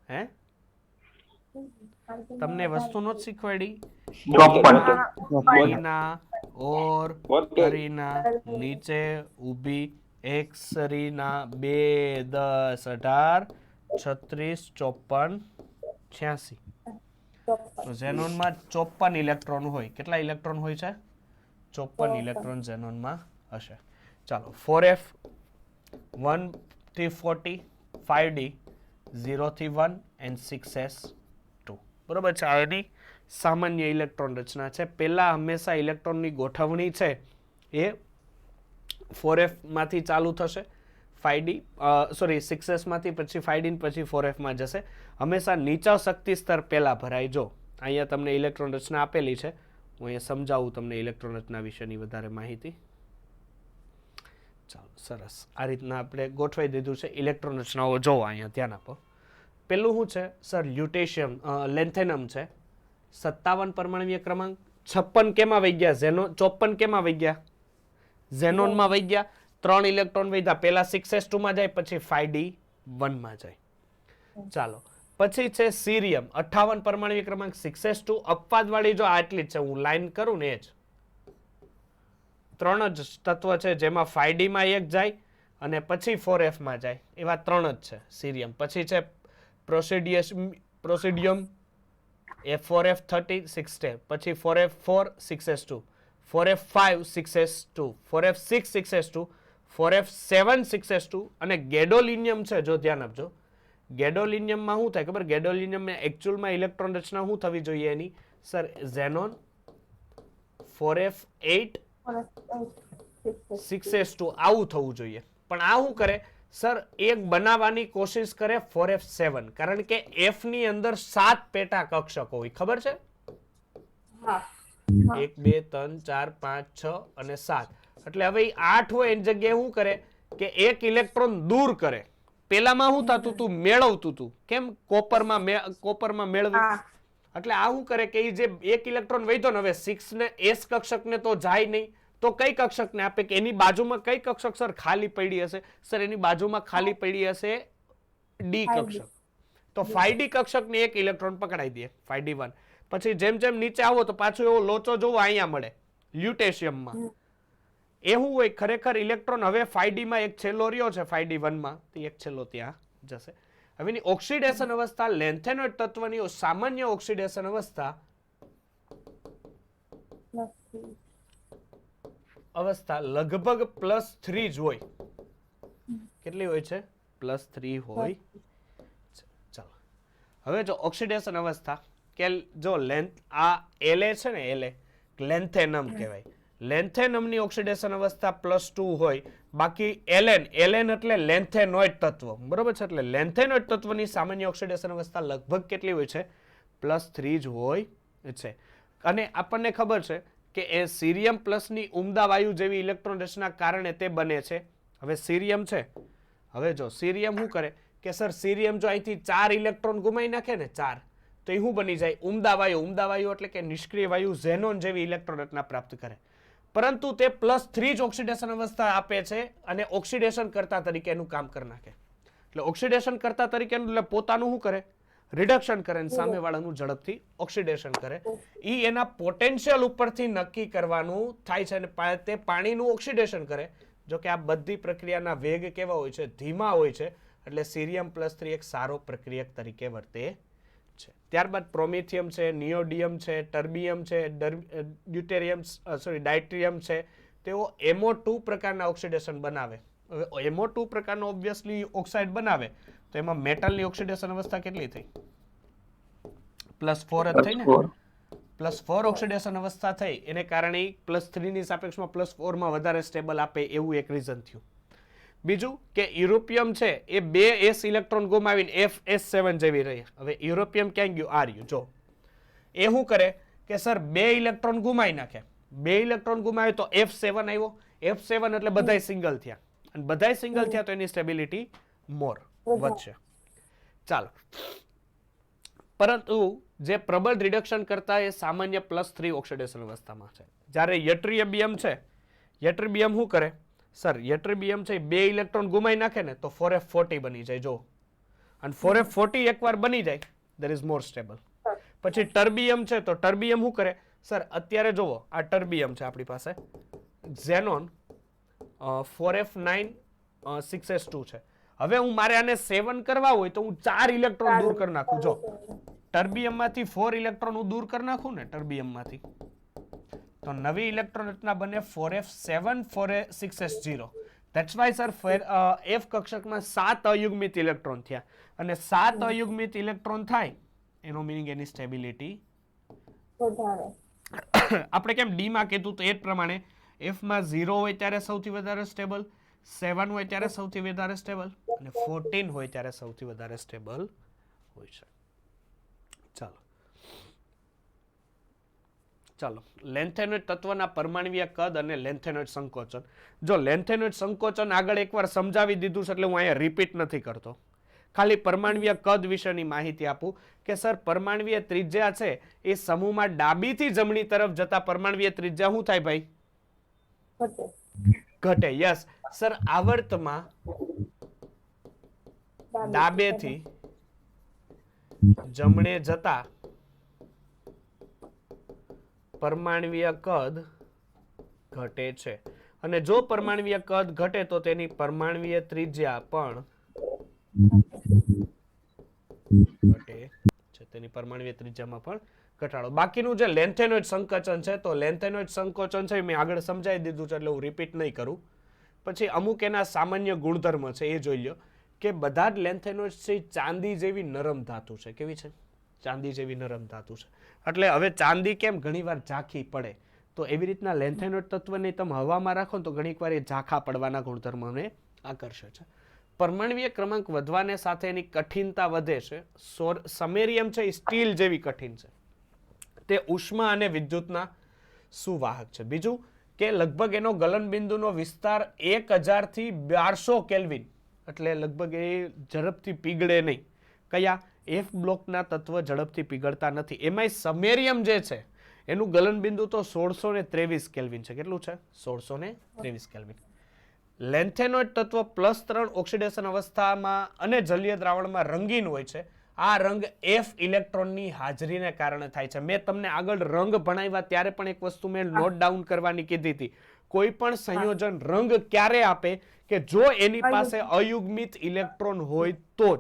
હે, તમને વસ્તુ નો શીખવાડી? કરીના ઓર કરીના નીચે ઊભી 1 સરીના 2 10 18 36 54 86. તો ઝેનોનમાં 54 ઇલેક્ટ્રોન હોય. કેટલા ઇલેક્ટ્રોન હોય છે? 54 ઇલેક્ટ્રોન ઝેનોનમાં હશે. ચાલો, 4f 1 થી 40, 5d 0 થી 1 and 6s2. બરોબર છે. આ એની સામાન્ય ઇલેક્ટ્રોન રચના છે. પહેલા હંમેશા ઇલેક્ટ્રોનની ગોઠવણી છે એ 4f માંથી ચાલુ થશે, 6s માંથી, પછી 5d પછી 4f માં જશે. હંમેશા નીચા શક્તિ સ્તર પહેલા ભરાય. જો અહીંયા તમને ઇલેક્ટ્રોન રચના આપેલી છે, હું અહીંયા સમજાવું તમને ઇલેક્ટ્રોન રચના વિશેની વધારે માહિતી. ચાલો, સરસ. આ રીતના આપણે ગોઠવાઈ દીધું છે. ઇલેક્ટ્રોન રચનાઓ જોવો, અહીંયા ધ્યાન આપો. પેલું શું છે સર? લ્યુટેશિયમ, લેન્થેનમ છે. 57 પરમાણ્વીય ક્રમાંક. 56 કેમાં વહી ગયા? 54 કેમાં વહી ગયા? ઝેનોનમાં વહી ગયા. 3 ઇલેક્ટ્રોન વધ્યા. પહેલા 6s2 માં જાય, પછી 5d1 માં જાય. ચાલો, પછી છે સીરિયમ, 58 પરમાણ્વીય ક્રમાંક, 6s2 અપવાદ વાળી. જો આટલી જ છે, હું લાઈન કરું ને એ જ 3 જ તત્વ છે જેમાં 5d માં એક જાય અને પછી 4f માં જાય. એવા 3 જ છે સીરિયમ. પછી છે પ્રોસિડિયમ, F4F30 6 પછી 4f4 6s2, 4f5 6s2, 4f6 6s2, 4f7 6s2 અને ગેડોલિનિયમ છે. જો ધ્યાન આપજો, ગેડોલિનિયમમાં શું થાય ખબર? ગેડોલિનિયમમાં એકચ્યુઅલમાં ઇલેક્ટ્રોન રચના શું થવી જોઈએ એની સર? ઝેનોન 4f8 6s2 આવું થવું જોઈએ. પણ આ શું કરે? સર એક બનાવવાની કોશિશ કરે 4f7 કારણ કે f ની અંદર 7 પેટા કક્ષકો હોય ખબર છે હા 1 2 3 4 5 6 અને 7 એટલે હવે 8 હોય એની જગ્યાએ શું કરે કે એક ઇલેક્ટ્રોન દૂર કરે પેલામાં શું થતું તું મેળવતું તું કેમ કોપરમાં મેળવી હા એટલે આ શું કરે કે જે એક ઇલેક્ટ્રોન વધ્યો ને હવે 6 ને s કક્ષકને તો જાય નહીં તો કઈ કક્ષકને આપે કે એની બાજુમાં કઈ કક્ષક સર ખાલી પડી હશે સર એની બાજુમાં ખાલી પડી હશે ડી કક્ષક તો 5d કક્ષકને એક ઇલેક્ટ્રોન પકડાઈ દે 5d1 પછી જેમ જેમ નીચે આવો તો પાછું એવો લોચો જોવો અહીંયા મળે લ્યુટેશિયમમાં એ શું હોય ખરેખર ઇલેક્ટ્રોન હવે 5d માં એક છેલ્લો રહ્યો છે 5d1 માં તો એક છેલ્લો ત્યાં જશે હવે એની ઓક્સિડેશન અવસ્થા લેન્થેનોઇડ તત્વની સામાન્ય ઓક્સિડેશન અવસ્થા લગભગ +3 જ હોય કેટલી હોય છે +3 હોય ચાલો હવે જો ઓક્સિડેશન અવસ્થા કે જો લેન્થ આ La છે ને La લેન્થેનમ કહેવાય લેન્થેનમની ઓક્સિડેશન અવસ્થા +2 હોય બાકી Ln એટલે લેન્થેનોઇડ તત્વ બરોબર છે એટલે લેન્થેનોઇડ તત્વની સામાન્ય ઓક્સિડેશન અવસ્થા લગભગ કેટલી હોય છે +3 જ હોય છે અને આપણને ખબર છે કે એ સીરિયમ પ્લસની ઉમદા વાયુ જેવી ઇલેક્ટ્રોન રચના કારણે તે બને છે હવે સીરિયમ છે હવે જો સીરિયમ શું કરે કે સર સીરિયમ જો અહીંથી 4 ઇલેક્ટ્રોન ગુમાવી નાખે ને 4 તો એ શું બની જાય ઉમદા વાયુ એટલે કે નિષ્ક્રિય વાયુ ઝેનોન જેવી ઇલેક્ટ્રોન રચના પ્રાપ્ત કરે પરંતુ તે +3 જ ઓક્સિડેશન અવસ્થા આપે છે અને ઓક્સિડેશન કરતા તરીકે એનું કામ કરી નાખે એટલે ઓક્સિડેશન કરતા તરીકે એટલે પોતાનું શું કરે રિડક્શન કરે અને સામેવાળાનું ઝડપથી ઓક્સિડેશન કરે ઈ એના પોટેન્શિયલ ઉપરથી નક્કી કરવાનું થાય છે અને તે પાણીનું ઓક્સિડેશન કરે જો કે આ બધી પ્રક્રિયાના વેગ કેવા હોય છે ધીમા હોય છે એટલે સીરિયમ +3 એક સારો પ્રક્રિયક તરીકે વર્તે છે ત્યારબાદ પ્રોમિથિયમ છે નિયોડિયમ છે ટર્બિયમ છે ડાયટ્રિયમ છે તેઓ MO2 પ્રકારના ઓક્સિડેશન બનાવે હવે MO2 પ્રકારનો ઓબ્વિયસલી ઓક્સાઇડ બનાવે તો એમાં મેટલની ઓક્સિડેશન અવસ્થા કેટલી થઈ +4 જ થઈ ને +4 ઓક્સિડેશન અવસ્થા થઈ એને કારણે +3 ની સાપેક્ષમાં +4 માં વધારે સ્ટેબલ આપે એવું એક રીઝન થયું બીજું કે યુરોપિયમ છે એ 2 s ઇલેક્ટ્રોન ગુમાવીને FS7 જેવી રહી હવે યુરોપિયમ ક્યાં ગયું આ રહ્યું જો એ શું કરે કે સર 2 ઇલેક્ટ્રોન ગુમાવી નાખે 2 ઇલેક્ટ્રોન ગુમાવે તો F7 આવ્યો F7 એટલે બધાય સિંગલ થયા અને બધાય સિંગલ થયા તો એની સ્ટેબિલિટી મોર વધશે ચાલો પરંતુ જે પ્રબળ રિડક્શન કરતા એ સામાન્ય +3 ઓક્સિડેશન અવસ્થામાં છે જ્યારે યટ્રિયમ છે યટ્રિયમ શું કરે સર યટ્રિયમ છે 2 ઇલેક્ટ્રોન ગુમાવી નાખે ને તો 4f40 બની જાય જો અને 4f40 એકવાર બની જાય ધેર ઇઝ મોર સ્ટેબલ પછી ટર્બિયમ છે તો ટર્બિયમ શું કરે સર અત્યારે જોવો આ ટર્બિયમ છે આપણી પાસે ઝેનોન 4f9 6s2 છે હવે હું મારે આને 7 કરવા હોય તો હું 4 ઇલેક્ટ્રોન દૂર કરી નાખું જો ટર્બિયમમાંથી 4 ઇલેક્ટ્રોન હું દૂર કરી નાખું ને ટર્બિયમમાંથી તો નવી ઇલેક્ટ્રોન રચના બને 4f7 4s6s0 that's why sir f કક્ષકમાં 7 અયુગ્મિત ઇલેક્ટ્રોન થયા અને 7 અયુગ્મિત ઇલેક્ટ્રોન થાય એનો મીનિંગ એની સ્ટેબિલિટી વધારે આપણે કેમ ડી માં કીધું તો એ જ પ્રમાણે f માં 0 હોય ત્યારે સૌથી વધારે સ્ટેબલ 7 હોય ત્યારે સૌથી વધારે સ્ટેબલ અને 14 હોય ત્યારે સૌથી વધારે સ્ટેબલ હોય છે ચાલો લેન્થેનોઇડ તત્વના પરમાણ્વીય કદ અને લેન્થેનોઇડ સંકોચન જો લેન્થેનોઇડ સંકોચન આગળ એકવાર સમજાવી દીધું છે એટલે હું અહીંયા રિપીટ નથી કરતો ખાલી પરમાણ્વીય કદ વિશેની માહિતી આપું કે સર પરમાણ્વીય ત્રિજ્યા છે એ સમૂહમાં ડાબીથી જમણી તરફ જતા પરમાણ્વીય ત્રિજ્યા શું થાય ભાઈ ઘટે યસ સર આવર્તમાં ડાબેથી જમણે જતા પરમાણ્વીય કદ ઘટે છે અને જો પરમાણ્વીય કદ ઘટે તો તેની પરમાણ્વીય ત્રિજ્યા પણ ઘટે છે તેની પરમાણ્વીય ત્રિજ્યામાં પણ ઘટાડો બાકીનું જે લેન્થેનોઇડ સંકોચન છે તો લેન્થેનોઇડ સંકોચન છે મેં આગળ સમજાવી દીધું છે એટલે હું રિપીટ નહીં કરું પછી અમુક એના સામાન્ય ગુણધર્મ છે એ જોઈ લો કે બધા જ લેન્થેનોઇડ છે ચાંદી જેવી નરમ ધાતુ છે કેવી છે ચાંદી જેવી નરમ ધાતુ છે એટલે હવે ચાંદી કેમ ઘણીવાર ઝાંખી પડે તો એવી રીતના લેન્થેનોઇડ તત્વને તમે હવામાં રાખો તો ઘણીવાર એ ઝાંખા પડવાના ગુણધર્મને આકર્ષે છે પરમાણ્વીય ક્રમાંક વધવાને સાથે એની કઠિનતા વધે છે. સમેરિયમ છે એ સ્ટીલ જેવી કઠિન છે. તે ઉષ્મા અને વિદ્યુતના સુવાહક છે. બીજું કે લગભગ એનો ગલનબિંદુનો વિસ્તાર 1000 થી 1200 કેલ્વિન, એટલે લગભગ એ ઝડપથી પીગળે નહીં. કયા? એફ બ્લોકના તત્વ ઝડપથી પીગળતા નથી. એમાંય સમેરિયમ જે છે એનું ગલનબિંદુ તો 1623 કેલ્વિન છે. કેટલું છે? 1623 કેલ્વિન. લેન્થેનોઇડ તત્વ +3 ઓક્સિડેશન અવસ્થામાં અને જલીય દ્રાવણમાં રંગીન હોય છે. આ રંગ F ઇલેક્ટ્રોનની હાજરીને કારણે થાય છે. મેં તમને આગળ રંગ ભણાવ્યા ત્યારે પણ એક વસ્તુ મેં નોટ ડાઉન કરવાની કીધી હતી. કોઈ પણ સંયોજન રંગ ક્યારે આપે કે જો એની પાસે અયુગ્મિત ઇલેક્ટ્રોન હોય તો જ,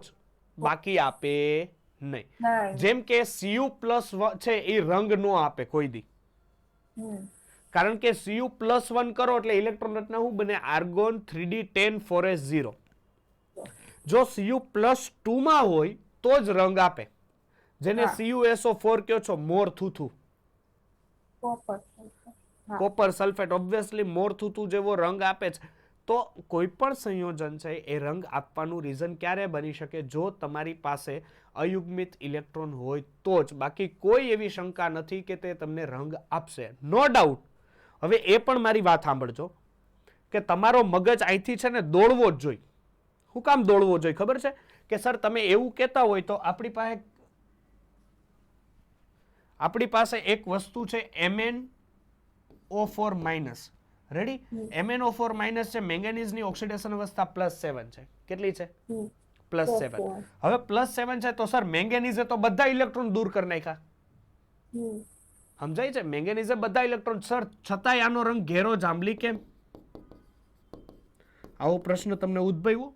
બાકી આપે નહીં. જેમ કે Cu+ છે એ રંગ નો આપે કોઈ દી, કારણ કે Cu+1 કરો એટલે ઇલેક્ટ્રોન રચના શું બને? Argon 3d10 4s0. જો Cu+2 માં હોય તો જ રંગ આપે, જેને CuSO4 કયો છો, મોર થૂથુ, કોપર સલ્ફેટ. ઓબ્વિયસલી મોર થૂથુ જેવો રંગ આપે છે. તો કોઈ પણ સંયોજન છે એ રંગ આપવાનું રીઝન ક્યારે બની શકે? જો તમારી પાસે અયુગ્મિત ઇલેક્ટ્રોન હોય તો જ, બાકી કોઈ એવી શંકા નથી કે તે તમને રંગ આપશે. No doubt. હવે એ પણ મારી વાત સાંભળજો કે તમારો મગજ અહીંથી છે ને દોડવો જ જોઈએ. શું કામ દોડવો જોઈએ ખબર છે? કે સર તમે એવું કહેતા હોય તો આપણી પાસે એક વસ્તુ છે MnO4-. રેડી? MnO4- છે, મેંગેનીઝની ઓક્સિડેશન અવસ્થા +7 છે. કેટલી છે? +7. હવે +7 છે તો સર મેંગેનીઝે તો બધા ઇલેક્ટ્રોન દૂર કરી નાખ્યા. સમજાય છે? મેંગેનીઝે બધા ઇલેક્ટ્રોન, સર છતાંય આનો રંગ ઘેરો જાંબલી કેમ? આવો પ્રશ્ન તમને ઉદ્ભવ્યો?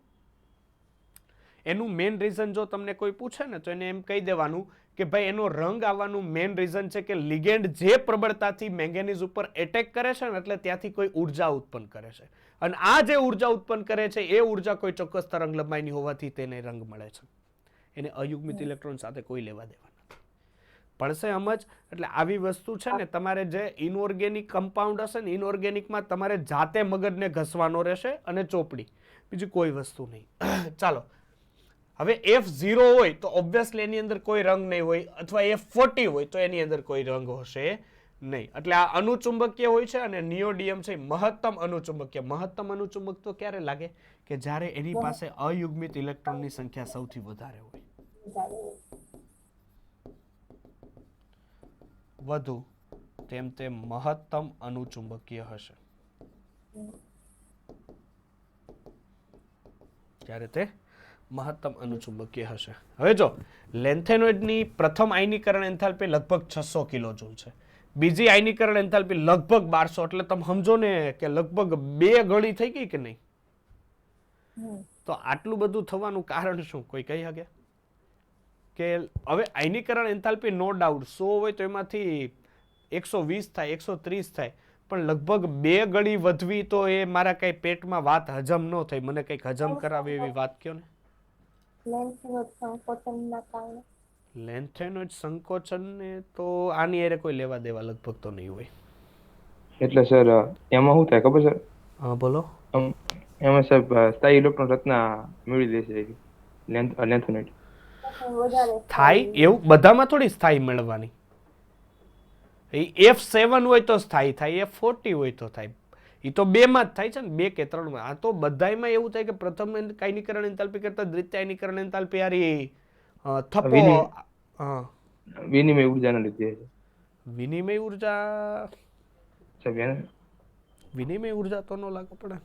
એનું મેઇન રીઝન જો તમને કોઈ પૂછે ને તો એને એમ કહી દેવાનું કે ભાઈ એનો રંગ આવવાનું મેઇન રીઝન છે કે લિગેન્ડ જે પ્રબળતાથી મેંગેનીઝ ઉપર એટેક કરે છે ને એટલે ત્યાંથી કોઈ ઉર્જા ઉત્પન્ન કરે છે, અને આ જે ઉર્જા ઉત્પન્ન કરે છે એ ઉર્જા કોઈ ચોક્કસ તરંગલંબાઈની હોવાથી તેને રંગ મળે છે. એને અયુગ્મિત ઇલેક્ટ્રોન સાથે કોઈ લેવા દેવા નથી. પડશે સમજ? એટલે આવી વસ્તુ છે ને તમારે જે ઇનઓર્ગેનિક કમ્પાઉન્ડ હશે ને, ઇનઓર્ગેનિકમાં તમારે જાતે મગજને ઘસવાનો રહેશે અને ચોપડી, બીજી કોઈ વસ્તુ નહીં. ચાલો, હવે F0 હોય તો ઓબ્વિયસલી એની અંદર કોઈ રંગ નહીં હોય, અથવા F40 હોય તો એની અંદર કોઈ રંગ હશે નહીં. એટલે આ અનુચુંબકીય હોય છે અને નિયોડિયમ છે મહત્તમ અનુચુંબકીય. મહત્તમ અનુચુંબક તો ક્યારે લાગે? કે જ્યારે એની પાસે અયુગ્મિત ઇલેક્ટ્રોનની સંખ્યા સૌથી વધારે હોય. વધુ તેમ તે મહત્તમ અનુચુંબકીય હશે. ત્યારે તે મહત્તમ અનુચુંબકીય હશે. હવે જો લેન્થેનોઇડની પ્રથમ આયનીકરણ એન્થાલ્પી લગભગ 600 કિલોજૂલ છે. બીજી આયનીકરણ એન્થાલ્પી લગભગ 1200, એટલે તમે સમજો ને કે લગભગ 2 ગણી થઈ ગઈ કે નહીં? તો આટલું બધું થવાનું કારણ શું? કોઈ કહી શકે? કે હવે આયનીકરણ એન્થાલ્પી નો ડાઉટ 100 હોય તો એમાંથી 120 થાય, 130 થાય, પણ લગભગ 2 ગણી વધવી તો એ મારા કઈ પેટમાં વાત હજમ ન થઈ. મને કઈક હજમ કરાવે એવી વાત કયો ને. લેન્થેનોઇડ સંકોચન ને તો આની એરે કોઈ લેવા દેવા લગભગ તો નહીં હોય. એટલે સર એમાં શું થાય ખબર સર? હા બોલો. એમાં સર સ્થાયી ઇલેક્ટ્રોન રચના મેળવી લે છે લેન્થેનોઇડ. થાય એવું બધામાં થોડી સ્થાયી મેળવવાની. F7 હોય તો સ્થાયી થાય, F40 હોય તો થાય. એ તો 2 માં જ થાય છે ને, 2 કે 3 માં. આ તો બધાયમાં એવું થાય કે પ્રથમ આયનીકરણ એન્થાલ્પી કરતા દ્વિતીય આયનીકરણ એન્થાલ્પી હારી થપ્પો. વિનિમય ઉર્જાના લીધે. વિનિમય ઉર્જા? વિનિમય ઉર્જા તો ન લાગુ પડે ને.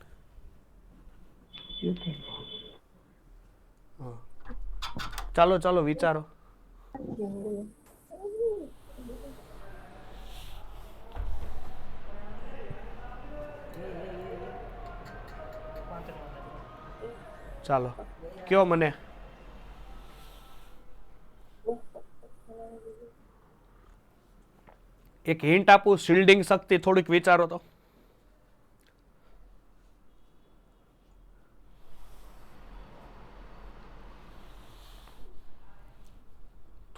ચાલો ચાલો વિચારો. ચાલો કયો મને. એક હિન્ટ આપું, શિલ્ડિંગ શક્તિ થોડીક વિચારો તો.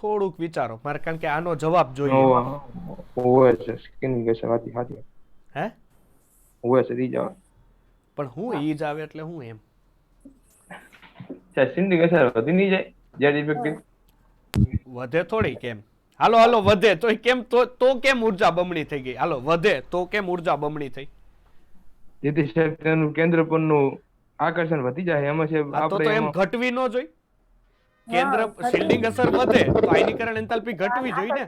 થોડુંક વિચારો મારે, કારણ કે આનો જવાબ જોઈએ. હોય છે સ્કિનિંગ હશે વાતી હાથી. હે હોય છે ઈ જવાબ. પણ હું ઈ જ આવે એટલે હું એમ સાહેબ સિન્ડિંગ અસર વધી નહીં જાય ઝેડ ઇફેક્ટિવ? વધે થોડી કેમ? હાલો વધે તો કેમ? તો કેમ ઉર્જા બમણી થઈ ગઈ? હાલો વધે તો કેમ ઉર્જા બમણી થઈ? જેથી સાહેબ તેનું કેન્દ્ર પરનું આકર્ષણ વધી જાય એમાં છે તો આપણે એમ એમાં ઘટવી ન જોઈ? કેન્દ્ર શિલ્ડિંગ અસર વધે તો આયનીકરણ એન્થાલ્પી ઘટવી જોઈએ ને?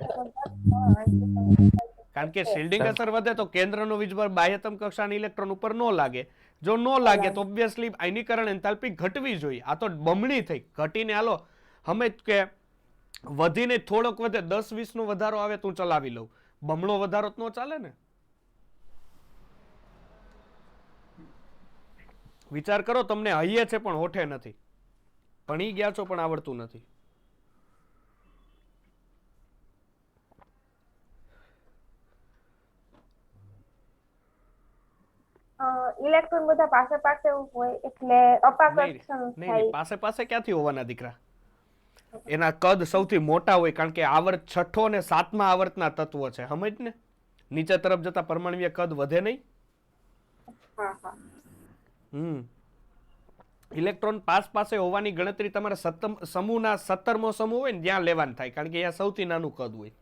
કારણ કે શિલ્ડિંગ અસર વધે તો કેન્દ્રનો વીજભાર બાહ્યતમ કક્ષાના ઇલેક્ટ્રોન ઉપર ન લાગે. જો ન લાગે તો ઓબ્વિયસલી આયનીકરણ એન્થાલ્પી ઘટવી જોઈએ. આ તો બમણી થઈ. ઘટીને હાલો હમે કે વધીને થોડોક વધે 10-20 નો વધારો આવે તું ચલાવી લઉં. બમણો વધારો તો ન ચાલે ને? વિચાર કરો, તમને હૈયે છે પણ હોઠે નથી. ભણી ગયા છો પણ આવડતું નથી. ઇલેક્ટ્રોન બધા પાસે પાસે હોય એટલે અપાકર્ષણ નહીં, થાય. પાસે પાસે ક્યાંથી હોવાના દીકરા? એના કદ સૌથી મોટા હોય કારણ કે આવર્ત 6 અને 7મા આવર્તના તત્વો છે. સમજ ને? નીચે તરફ જતા પરમાણુય કદ વધે નહીં. હા હા. ઇલેક્ટ્રોન પાસે હોવાની ગણતરી તમારે સમૂહના 17મો સમૂહ હોય ને ત્યાં લેવાનું થાય કારણ કે અહીંયા સૌથી નાનું કદ હોય.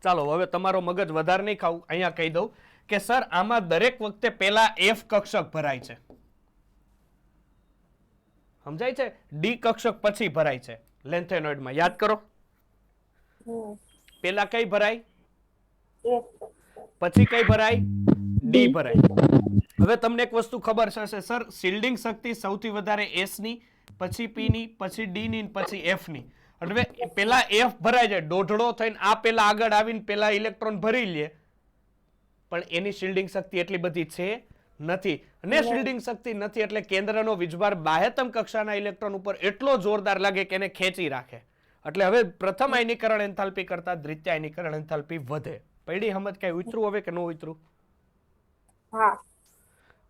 ચાલો હવે તમારો મગજ વધારે નહીં ખાવું. અહીંયા કહી દઉં કે સર આમાં દરેક વખતે પેલા F કક્ષક ભરાય છે. સમજાય છે? ડી કક્ષક પછી ભરાય છે લેન્થેનોઇડમાં. યાદ કરો, પેલા કઈ ભરાય, પછી કઈ ભરાય, ડી ભરાય. હવે તમને એક વસ્તુ ખબર છે સર, શિલ્ડિંગ શક્તિ સૌથી વધારે S ની, પછી P ની, પછી D ની, પછી F ની. હવે પેલા F ભરાય જાય, દોઢડો થઈને આ પેલા આગળ આવીને પેલા ઇલેક્ટ્રોન ભરી લે, પણ એની શિલ્ડિંગ શક્તિ એટલી બધી છે નથી. અને શિલ્ડિંગ શક્તિ નથી એટલે કેન્દ્રનો વીજભાર બાહ્યતમ કક્ષાના ઇલેક્ટ્રોન ઉપર એટલો જોરદાર લાગે કે એને ખેંચી રાખે. એટલે હવે પ્રથમ આયનીકરણ એન્થાલ્પી કરતા દ્વિતીય આયનીકરણ એન્થાલ્પી વધે. પડી સમજ? કઈ ઉતરું હવે કે ન ઉતરું? હા.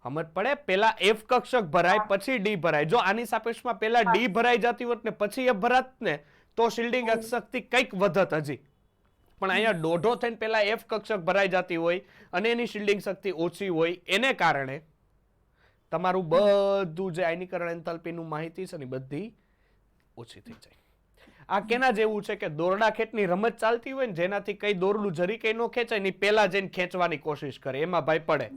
સમજ પડે? પેલા F કક્ષક ભરાય પછી D ભરાય. જો આની સાપેક્ષમાં પેલા D ભરાઈ જતી હોત ને પછી F ભરાત ને તો શિલ્ડિંગ શક્તિ કંઈક વધત હજી. પણ અહીંયા દોઢો થઈને પેલા F કક્ષક ભરાઈ જતી હોય અને એની શિલ્ડિંગ શક્તિ ઓછી હોય એને કારણે તમારું બધું જે આયનીકરણ એન્થાલ્પીનું માહિતી છે ને બધી ઓછી થઈ જાય. આ કેના જેવું છે કે દોરડા ખેંચની રમત ચાલતી હોય ને જેનાથી કઈ દોરડું જરી કઈ નો ખેંચાય ને પેલા જઈને ખેંચવાની કોશિશ કરે, એમાં ભાઈ પડે.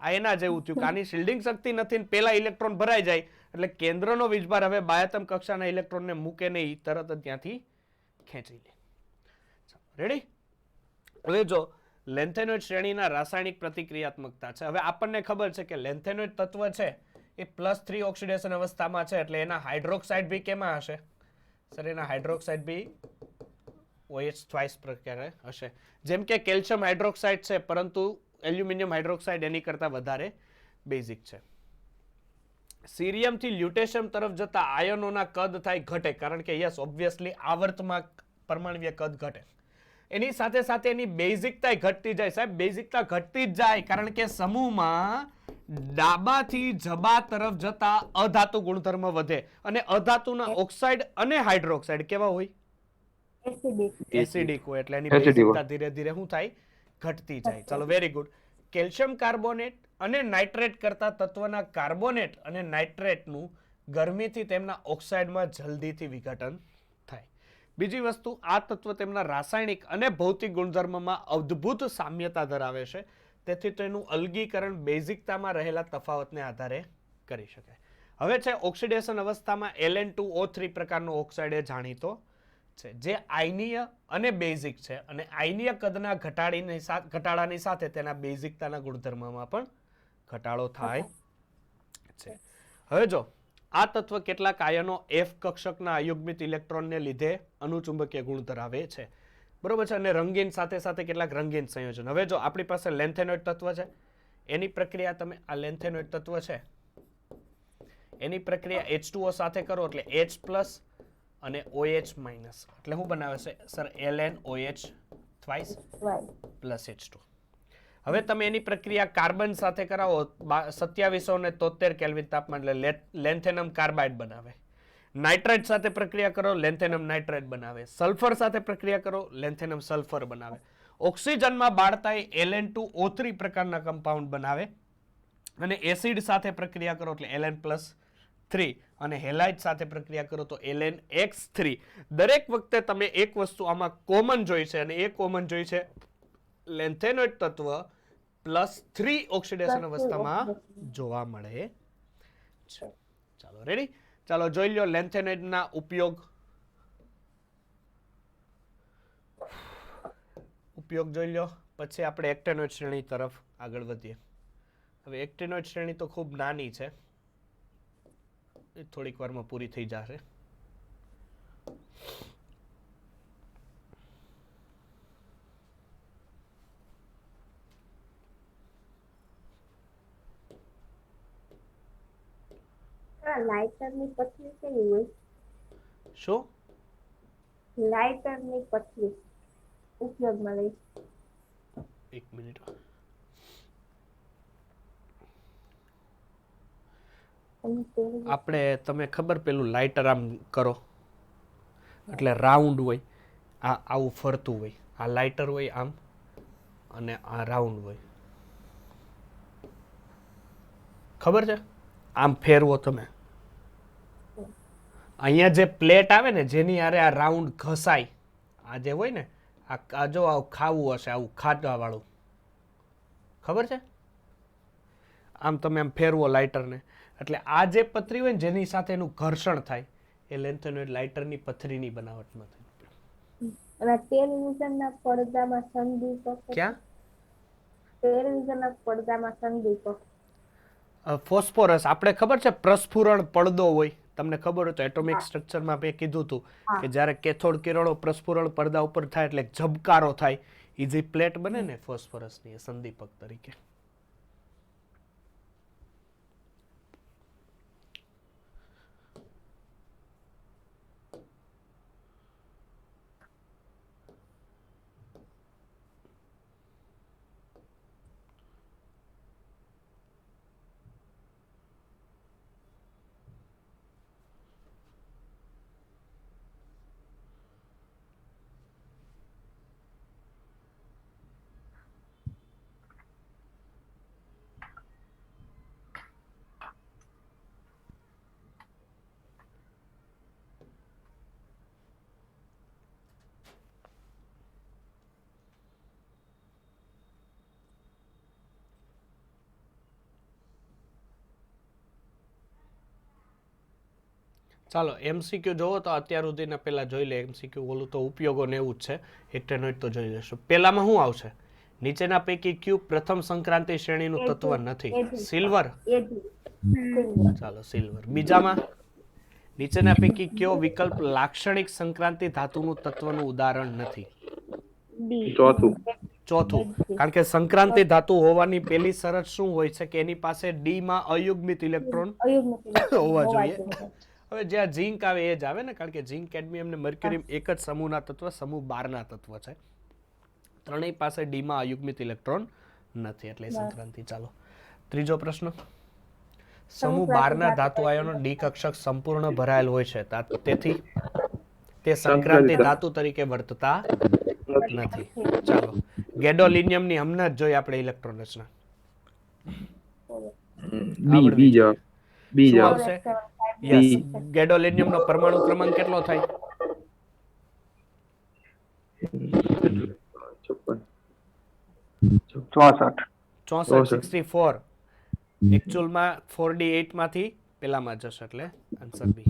આ એના જેવું થયું કે આની શિલ્ડિંગ શક્તિ નથી ને પેલા ઇલેક્ટ્રોન ભરાઈ જાય એટલે કેન્દ્રનો વીજભાર હવે બાહ્યતમ કક્ષાના ઇલેક્ટ્રોનને મૂકે નહીં, તરત જ ત્યાંથી ખેંચી લે. રેડી? હવે જો લેન્થેનોઇડ શ્રેણીના રાસાયણિક પ્રતિક્રિયાત્મકતા છે. હવે આપણને ખબર છે કે લેન્થેનોઇડ તત્વ છે એ +3 ઓક્સિડેશન અવસ્થામાં છે એટલે એના હાઇડ્રોક્સાઇડ બી કેમાં હશે? સર એના હાઇડ્રોક્સાઇડ બી OH ટ્વાઇસ પ્રકારે હશે. જેમ કે કેલ્શિયમ હાઇડ્રોક્સાઇડ છે પરંતુ એલ્યુમિનિયમ હાઇડ્રોક્સાઇડ એની કરતા વધારે બેઝિક છે. સીરિયમ થી લ્યુટેશિયમ તરફ જતા આયનોના કદ થાય ઘટે કારણ કે યસ ઓબ્વિયસલી આવર્તમાં પરમાણ્વીય કદ ઘટે. એની સાથે સાથે એની બેઝિકતા ઘટતી જાય. સાહેબ બેઝિકતા ઘટતી જ જાય કારણ કે સમૂહમાં ડાબાથી જબા તરફ જતા અધાતુ ગુણધર્મ વધે અને અધાતુના ઓક્સાઇડ અને હાઇડ્રોક્સાઇડ કેવા હોય? એસિડિક હોય એટલે એની બેઝિકતા ધીરે ધીરે શું થાય? ઘટતી જાય. ચાલો વેરી ગુડ. કેલ્શિયમ કાર્બોનેટ અને નાઇટ્રેટ કરતા તત્વના કાર્બોનેટ અને નાઇટ્રેટનું ગરમીથી તેમના ઓક્સાઇડમાં જલ્દીથી વિઘટન થાય. બીજી વસ્તુ, આ તત્વ તેમના રાસાયણિક અને ભૌતિક ગુણધર્મમાં અદ્ભુત સામ્યતા ધરાવે છે, તેથી તેનું અલગીકરણ બેઝિકતામાં રહેલા તફાવતને આધારે કરી શકાય. હવે છે ઓક્સિડેશન અવસ્થામાં Ln2O3 પ્રકારનો ઓક્સાઇડ એ જાણીતો છે જે આયનીય અને બેઝિક છે અને આયનીય કદના ઘટાડાની સાથે તેના બેઝિકતાના ગુણધર્મમાં પણ ઘટાડો થાય છે. હવે જો આ તત્વ કેટલાક આયનો F કક્ષકના અયુગ્મિત ઇલેક્ટ્રોનને લીધે અનુચુંબકીય ગુણ ધરાવે છે. બરોબર છે? અને રંગીન સાથે સાથે કેટલાક રંગીન સંયોજન. હવે જો આપણી પાસે લેન્થેનોઇડ તત્વ છે એની પ્રક્રિયા તમે આ લેન્થેનોઇડ તત્વ છે એની પ્રક્રિયા H2O સાથે કરો એટલે H+ અને OH- એટલે શું બનાવે છે sir? LnOH twice plus H2. હવે તમે એની પ્રક્રિયા કાર્બન સાથે કરાવો 2773 કેલ્વિન તાપમાન એટલે લેન્થેનમ કાર્બાઇડ બનાવે. નાઇટ્રેટ સાથે પ્રક્રિયા કરો લેન્થેનમ નાઇટ્રેટ બનાવે. સલ્ફર સાથે પ્રક્રિયા કરો લેન્થેનમ સલ્ફર બનાવે. ઓક્સિજનમાં બાળતા Ln2O3 પ્રકારના કમ્પાઉન્ડ બનાવે અને એસિડ સાથે પ્રક્રિયા કરો એટલે Ln+3 અને હેલાઇડ સાથે પ્રક્રિયા કરો તો Lnx3. દરેક વખતે તમે એક વસ્તુ આમાં કોમન જોઈ છે અને એ કોમન જોઈ છે લેન્થેનોઇડ તત્વ +3 ઓક્સિડેશન અવસ્થામાં જોવા મળે છે. ચાલો રેડી. ચાલો જોઈ લો લેન્થેનોઇડના ઉપયોગ જોઈ લો. પછી આપણે એક્ટેનોઇડ શ્રેણી તરફ આગળ વધીએ. હવે એક્ટેનોઇડ શ્રેણી તો ખૂબ નાની છે, એ થોડીક વારમાં પૂરી થઈ જશે. લાઇટરની પથરી કેવી હોય? શું? લાઇટરની પથરી ઉપયોગમાં લઈ. એક મિનિટ. આપણે તમે ખબર પેલું લાઇટર આમ કરો એટલે રાઉન્ડ હોય, આ આવું ફરતું હોય, આ લાઇટર હોય આમ અને આ રાઉન્ડ હોય, ખબર છે? આમ ફેરવો તમે, અહીંયા જે પ્લેટ આવે ને જેની હારે આ રાઉન્ડ ઘસાય, આ જે હોય ને આ જો આવું ખાવું હશે, આવું ખાવા વાળું, ખબર છે? આમ તમે આમ ફેરવો લાઇટરને એટલે આ જે પથરી હોય ને જેની સાથે એનું ઘર્ષણ થાય એ લેન્થેનોઇડ લાઇટરની પથરીની બનાવટમાં થાય. અને ટેલિવિઝનના પડદામાં સંદીપક. ક્યાં? ટેલિવિઝનના પડદામાં સંદીપક. ફોસ્ફોરસ. આપણે ખબર છે પ્રસ્ફુરણ પડદો હોય, તમને ખબર હોય તો એટોમિક સ્ટ્રક્ચરમાં મેં કીધું હતું કે જ્યારે કેથોડ કિરણો પ્રસ્ફુરણ પડદા ઉપર થાય એટલે ઝબકારો થાય, એ જે પ્લેટ બને ને ફોસ્ફરસની એ સંદીપક તરીકે. ચાલો એમસીક્યુ જોવો તો અત્યાર સુધીના પહેલા જોઈ લે. એમસીક્યુ ઓલું તો ઉપયોગો ને એવું જ છે, એક્ટેનોઇડ તો જોઈ લેશું. પહેલામાં શું આવશે? નીચેના પૈકી ક્યુ પ્રથમ સંક્રાંતિ શ્રેણીનું તત્વ નથી? સિલ્વર. ચાલો સિલ્વર. બીજામાં નીચેના પૈકી કયો વિકલ્પ લાક્ષણિક સંક્રાંતિ ધાતુનું તત્વનું ઉદાહરણ નથી? ચોથું. કારણ કે સંક્રાંતિ ધાતુ હોવાની પહેલી શરત શું હોય છે કે એની પાસે ડી માં અયુગ્મિત ઇલેક્ટ્રોન હોવા જોઈએ. હવે જ્યાં ઝિંક આવે એ જ આવે ને, કારણ કે ઝિંક, કેડમિયમ ને મર્ક્યુરી એક જ સમૂહના તત્વ, સમૂહ 12 ના તત્વ છે. ત્રણેય પાસે ડી માં અયુગ્મિત ઇલેક્ટ્રોન નથી એટલે સંક્રાંતિ. ચાલો ત્રીજો પ્રશ્ન. સમૂહ 12 ના ધાતુ આયનો ડી કક્ષક સંપૂર્ણ ભરાયેલ હોય છે, તેથી તે સંક્રાંતિ ધાતુ તરીકે વર્તતા નથી. ચાલો ગેડોલિનિયમની હમણાં જ જોઈ આપણે ઇલેક્ટ્રોન રચના. શું આવશે? યસ. ગેડોલિનિયમનો પરમાણુ ક્રમાંક કેટલો થાય? 64. એકચ્યુઅલમાં 4d8 માંથી પેલામાં જશે એટલે આન્સર બી.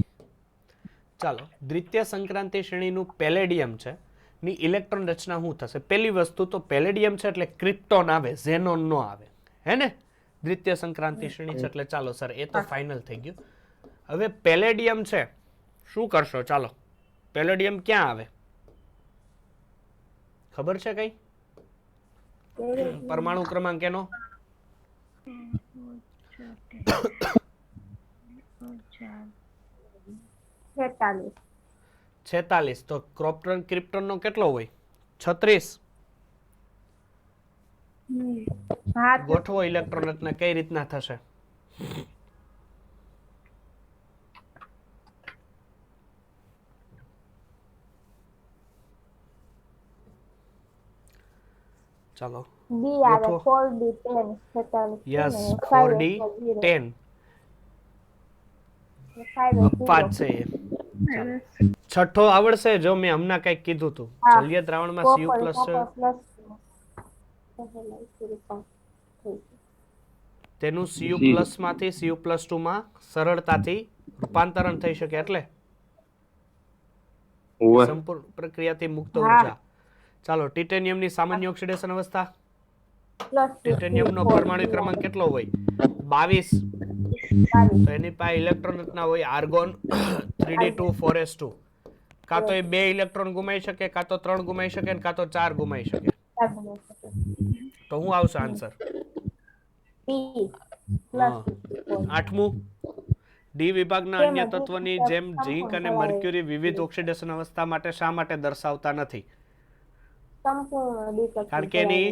ચાલો દ્વિતીય સંક્રાંતિ શ્રેણીનું પેલેડિયમ છે ની ઇલેક્ટ્રોન રચના શું થશે? પહેલી વસ્તુ તો પેલેડિયમ છે એટલે ક્રિપ્ટોન આવે, ઝેનોન નો આવે, હે ને? દ્વિતીય સંક્રાંતિ શ્રેણી છે એટલે ચાલો સર એ તો ફાઇનલ થઈ ગયું. હવે પેલેડિયમ છે, શું કરશો? ચાલો પેલેડિયમ ક્યાં આવે ખબર છે કઈ? પરમાણુ ક્રમાંક એનો 46. તો ક્રિપ્ટોન નો કેટલો હોય? 36. ગોઠવો ઇલેક્ટ્રોન રચના કઈ રીતના થશે? ચાલો બી આવે ગોઠવો. 4D10 46 યસ અને 4D 5 10 અપવાદ છે એ. ચાલો છઠ્ઠો આવડશે જો મેં હમણાં કંઈક કીધું હતું હા. જલીય દ્રાવણમાં Cu કોપર પ્લસ પ્લસ તેનું Cu સી પ્લસ માંથી Cu પ્લસ 2 માં સરળતાથી રૂપાંતરણ થઈ શકે એટલે ઓવે સંપૂર્ણ પ્રક્રિયાથી મુક્ત હા. ઉર્જા. ચાલો ટિટેનિયમની સામાન્ય ઓક્સિડેશન અવસ્થા પ્લસ ટિટેનિયમનો પરમાણુ ક્રમાંક કેટલો હોય 22 તો એની પાસે ઇલેક્ટ્રોન રચના હોય આર્ગોન 3d2 4s2 કાં તો એ 2 ઇલેક્ટ્રોન ગુમાઈ શકે કાં તો 3 ગુમાઈ શકે અને કાં તો 4 ગુમાઈ શકે તો હું આવશે આન્સર બી હા પ્લસ આઠમું ડી વિભાગના કેમ અન્ય હજી તત્વની જેમ ઝીંક અને સંપૂર્ણ મર્ક્યુરી વિવિધ ઓક્સિડેશન અવસ્થા માટે શા માટે દર્શાવતા નથી સંપૂર્ણ ડીકક્ષ કારણ કે એની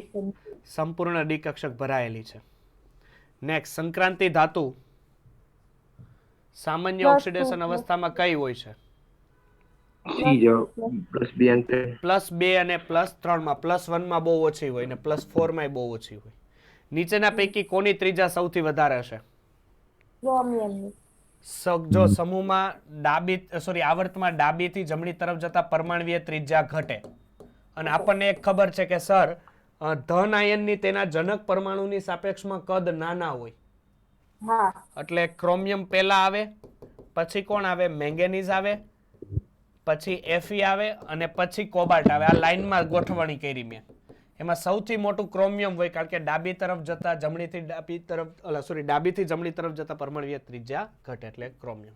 સંપૂર્ણ ડી કક્ષક ભરાયેલી છે નેક્સ્ટ સંક્રાંતિ ધાતુ સામાન્ય Plus ઓક્સિડેશન two, અવસ્થામાં કઈ હોય છે સી જવાબ +2 અંતે +2 અને +3 માં +1 માં બહુ ઓછી હોય અને +4 માં બહુ ઓછી હોય નીચેના પૈકી કોની ત્રિજ્યા સૌથી વધારે હશે ક્રોમિયમની જો સમૂહમાં આવર્તમાં ડાબીથી જમણી તરફ જતા પરમાણુય ત્રિજ્યા ઘટે અને આપણને એક ખબર છે કે સર ધન આયનની તેના જનક પરમાણુની સાપેક્ષમાં કદ નાના હોય હા એટલે ક્રોમિયમ પહેલા આવે પછી કોણ આવે મેંગેનીઝ આવે પછી Fe આવે અને પછી કોબાલ્ટ આવે આ લાઈનમાં ગોઠવણી કરી મેં એમાં સૌથી મોટું ક્રોમિયમ હોય કારણ કે ડાબીથી જમણી તરફ જતા પરમાણુય ત્રિજ્યા ઘટે એટલે ક્રોમિયમ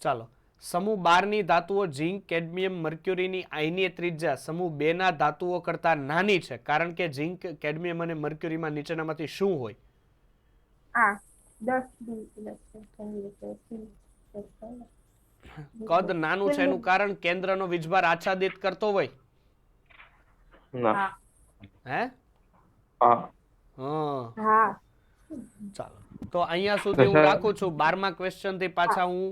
ચાલો સમૂહ 12 ની ધાતુઓ ઝીંક કેડમિયમ મર્ક્યુરીની આયનીય ત્રિજ્યા સમૂહ 2 ના ધાતુઓ કરતા નાની છે કારણ કે ઝીંક કેડમિયમ અને મર્ક્યુરીમાં નીચેનામાંથી શું હોય આ 10 કદ નાનું છે એનું કારણ કેન્દ્રનો વીજભાર આચ્છાદિત કરતો હોય ના હે હા હા હા ચાલો તો અહીંયા તો સુધી હું સર રાખું છું 12મા ક્વેશ્ચન થી પાછા હું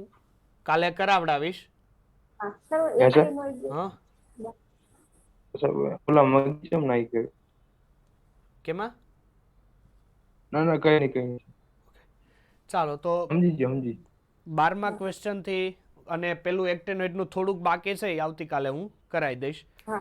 કાલે કરાવડાવીશ હા સર ક્યાં છે? હા ઓલા મગજમ નાઈ ગયો કેમાં ના કઈ નહીં ચાલો તો સમજી ગયો 12મા ક્વેશ્ચન થી અને પેલું એક્ટેનોઇડ નું થોડુંક બાકી છે એ આવતીકાલે હું કરાવી દઈશ હા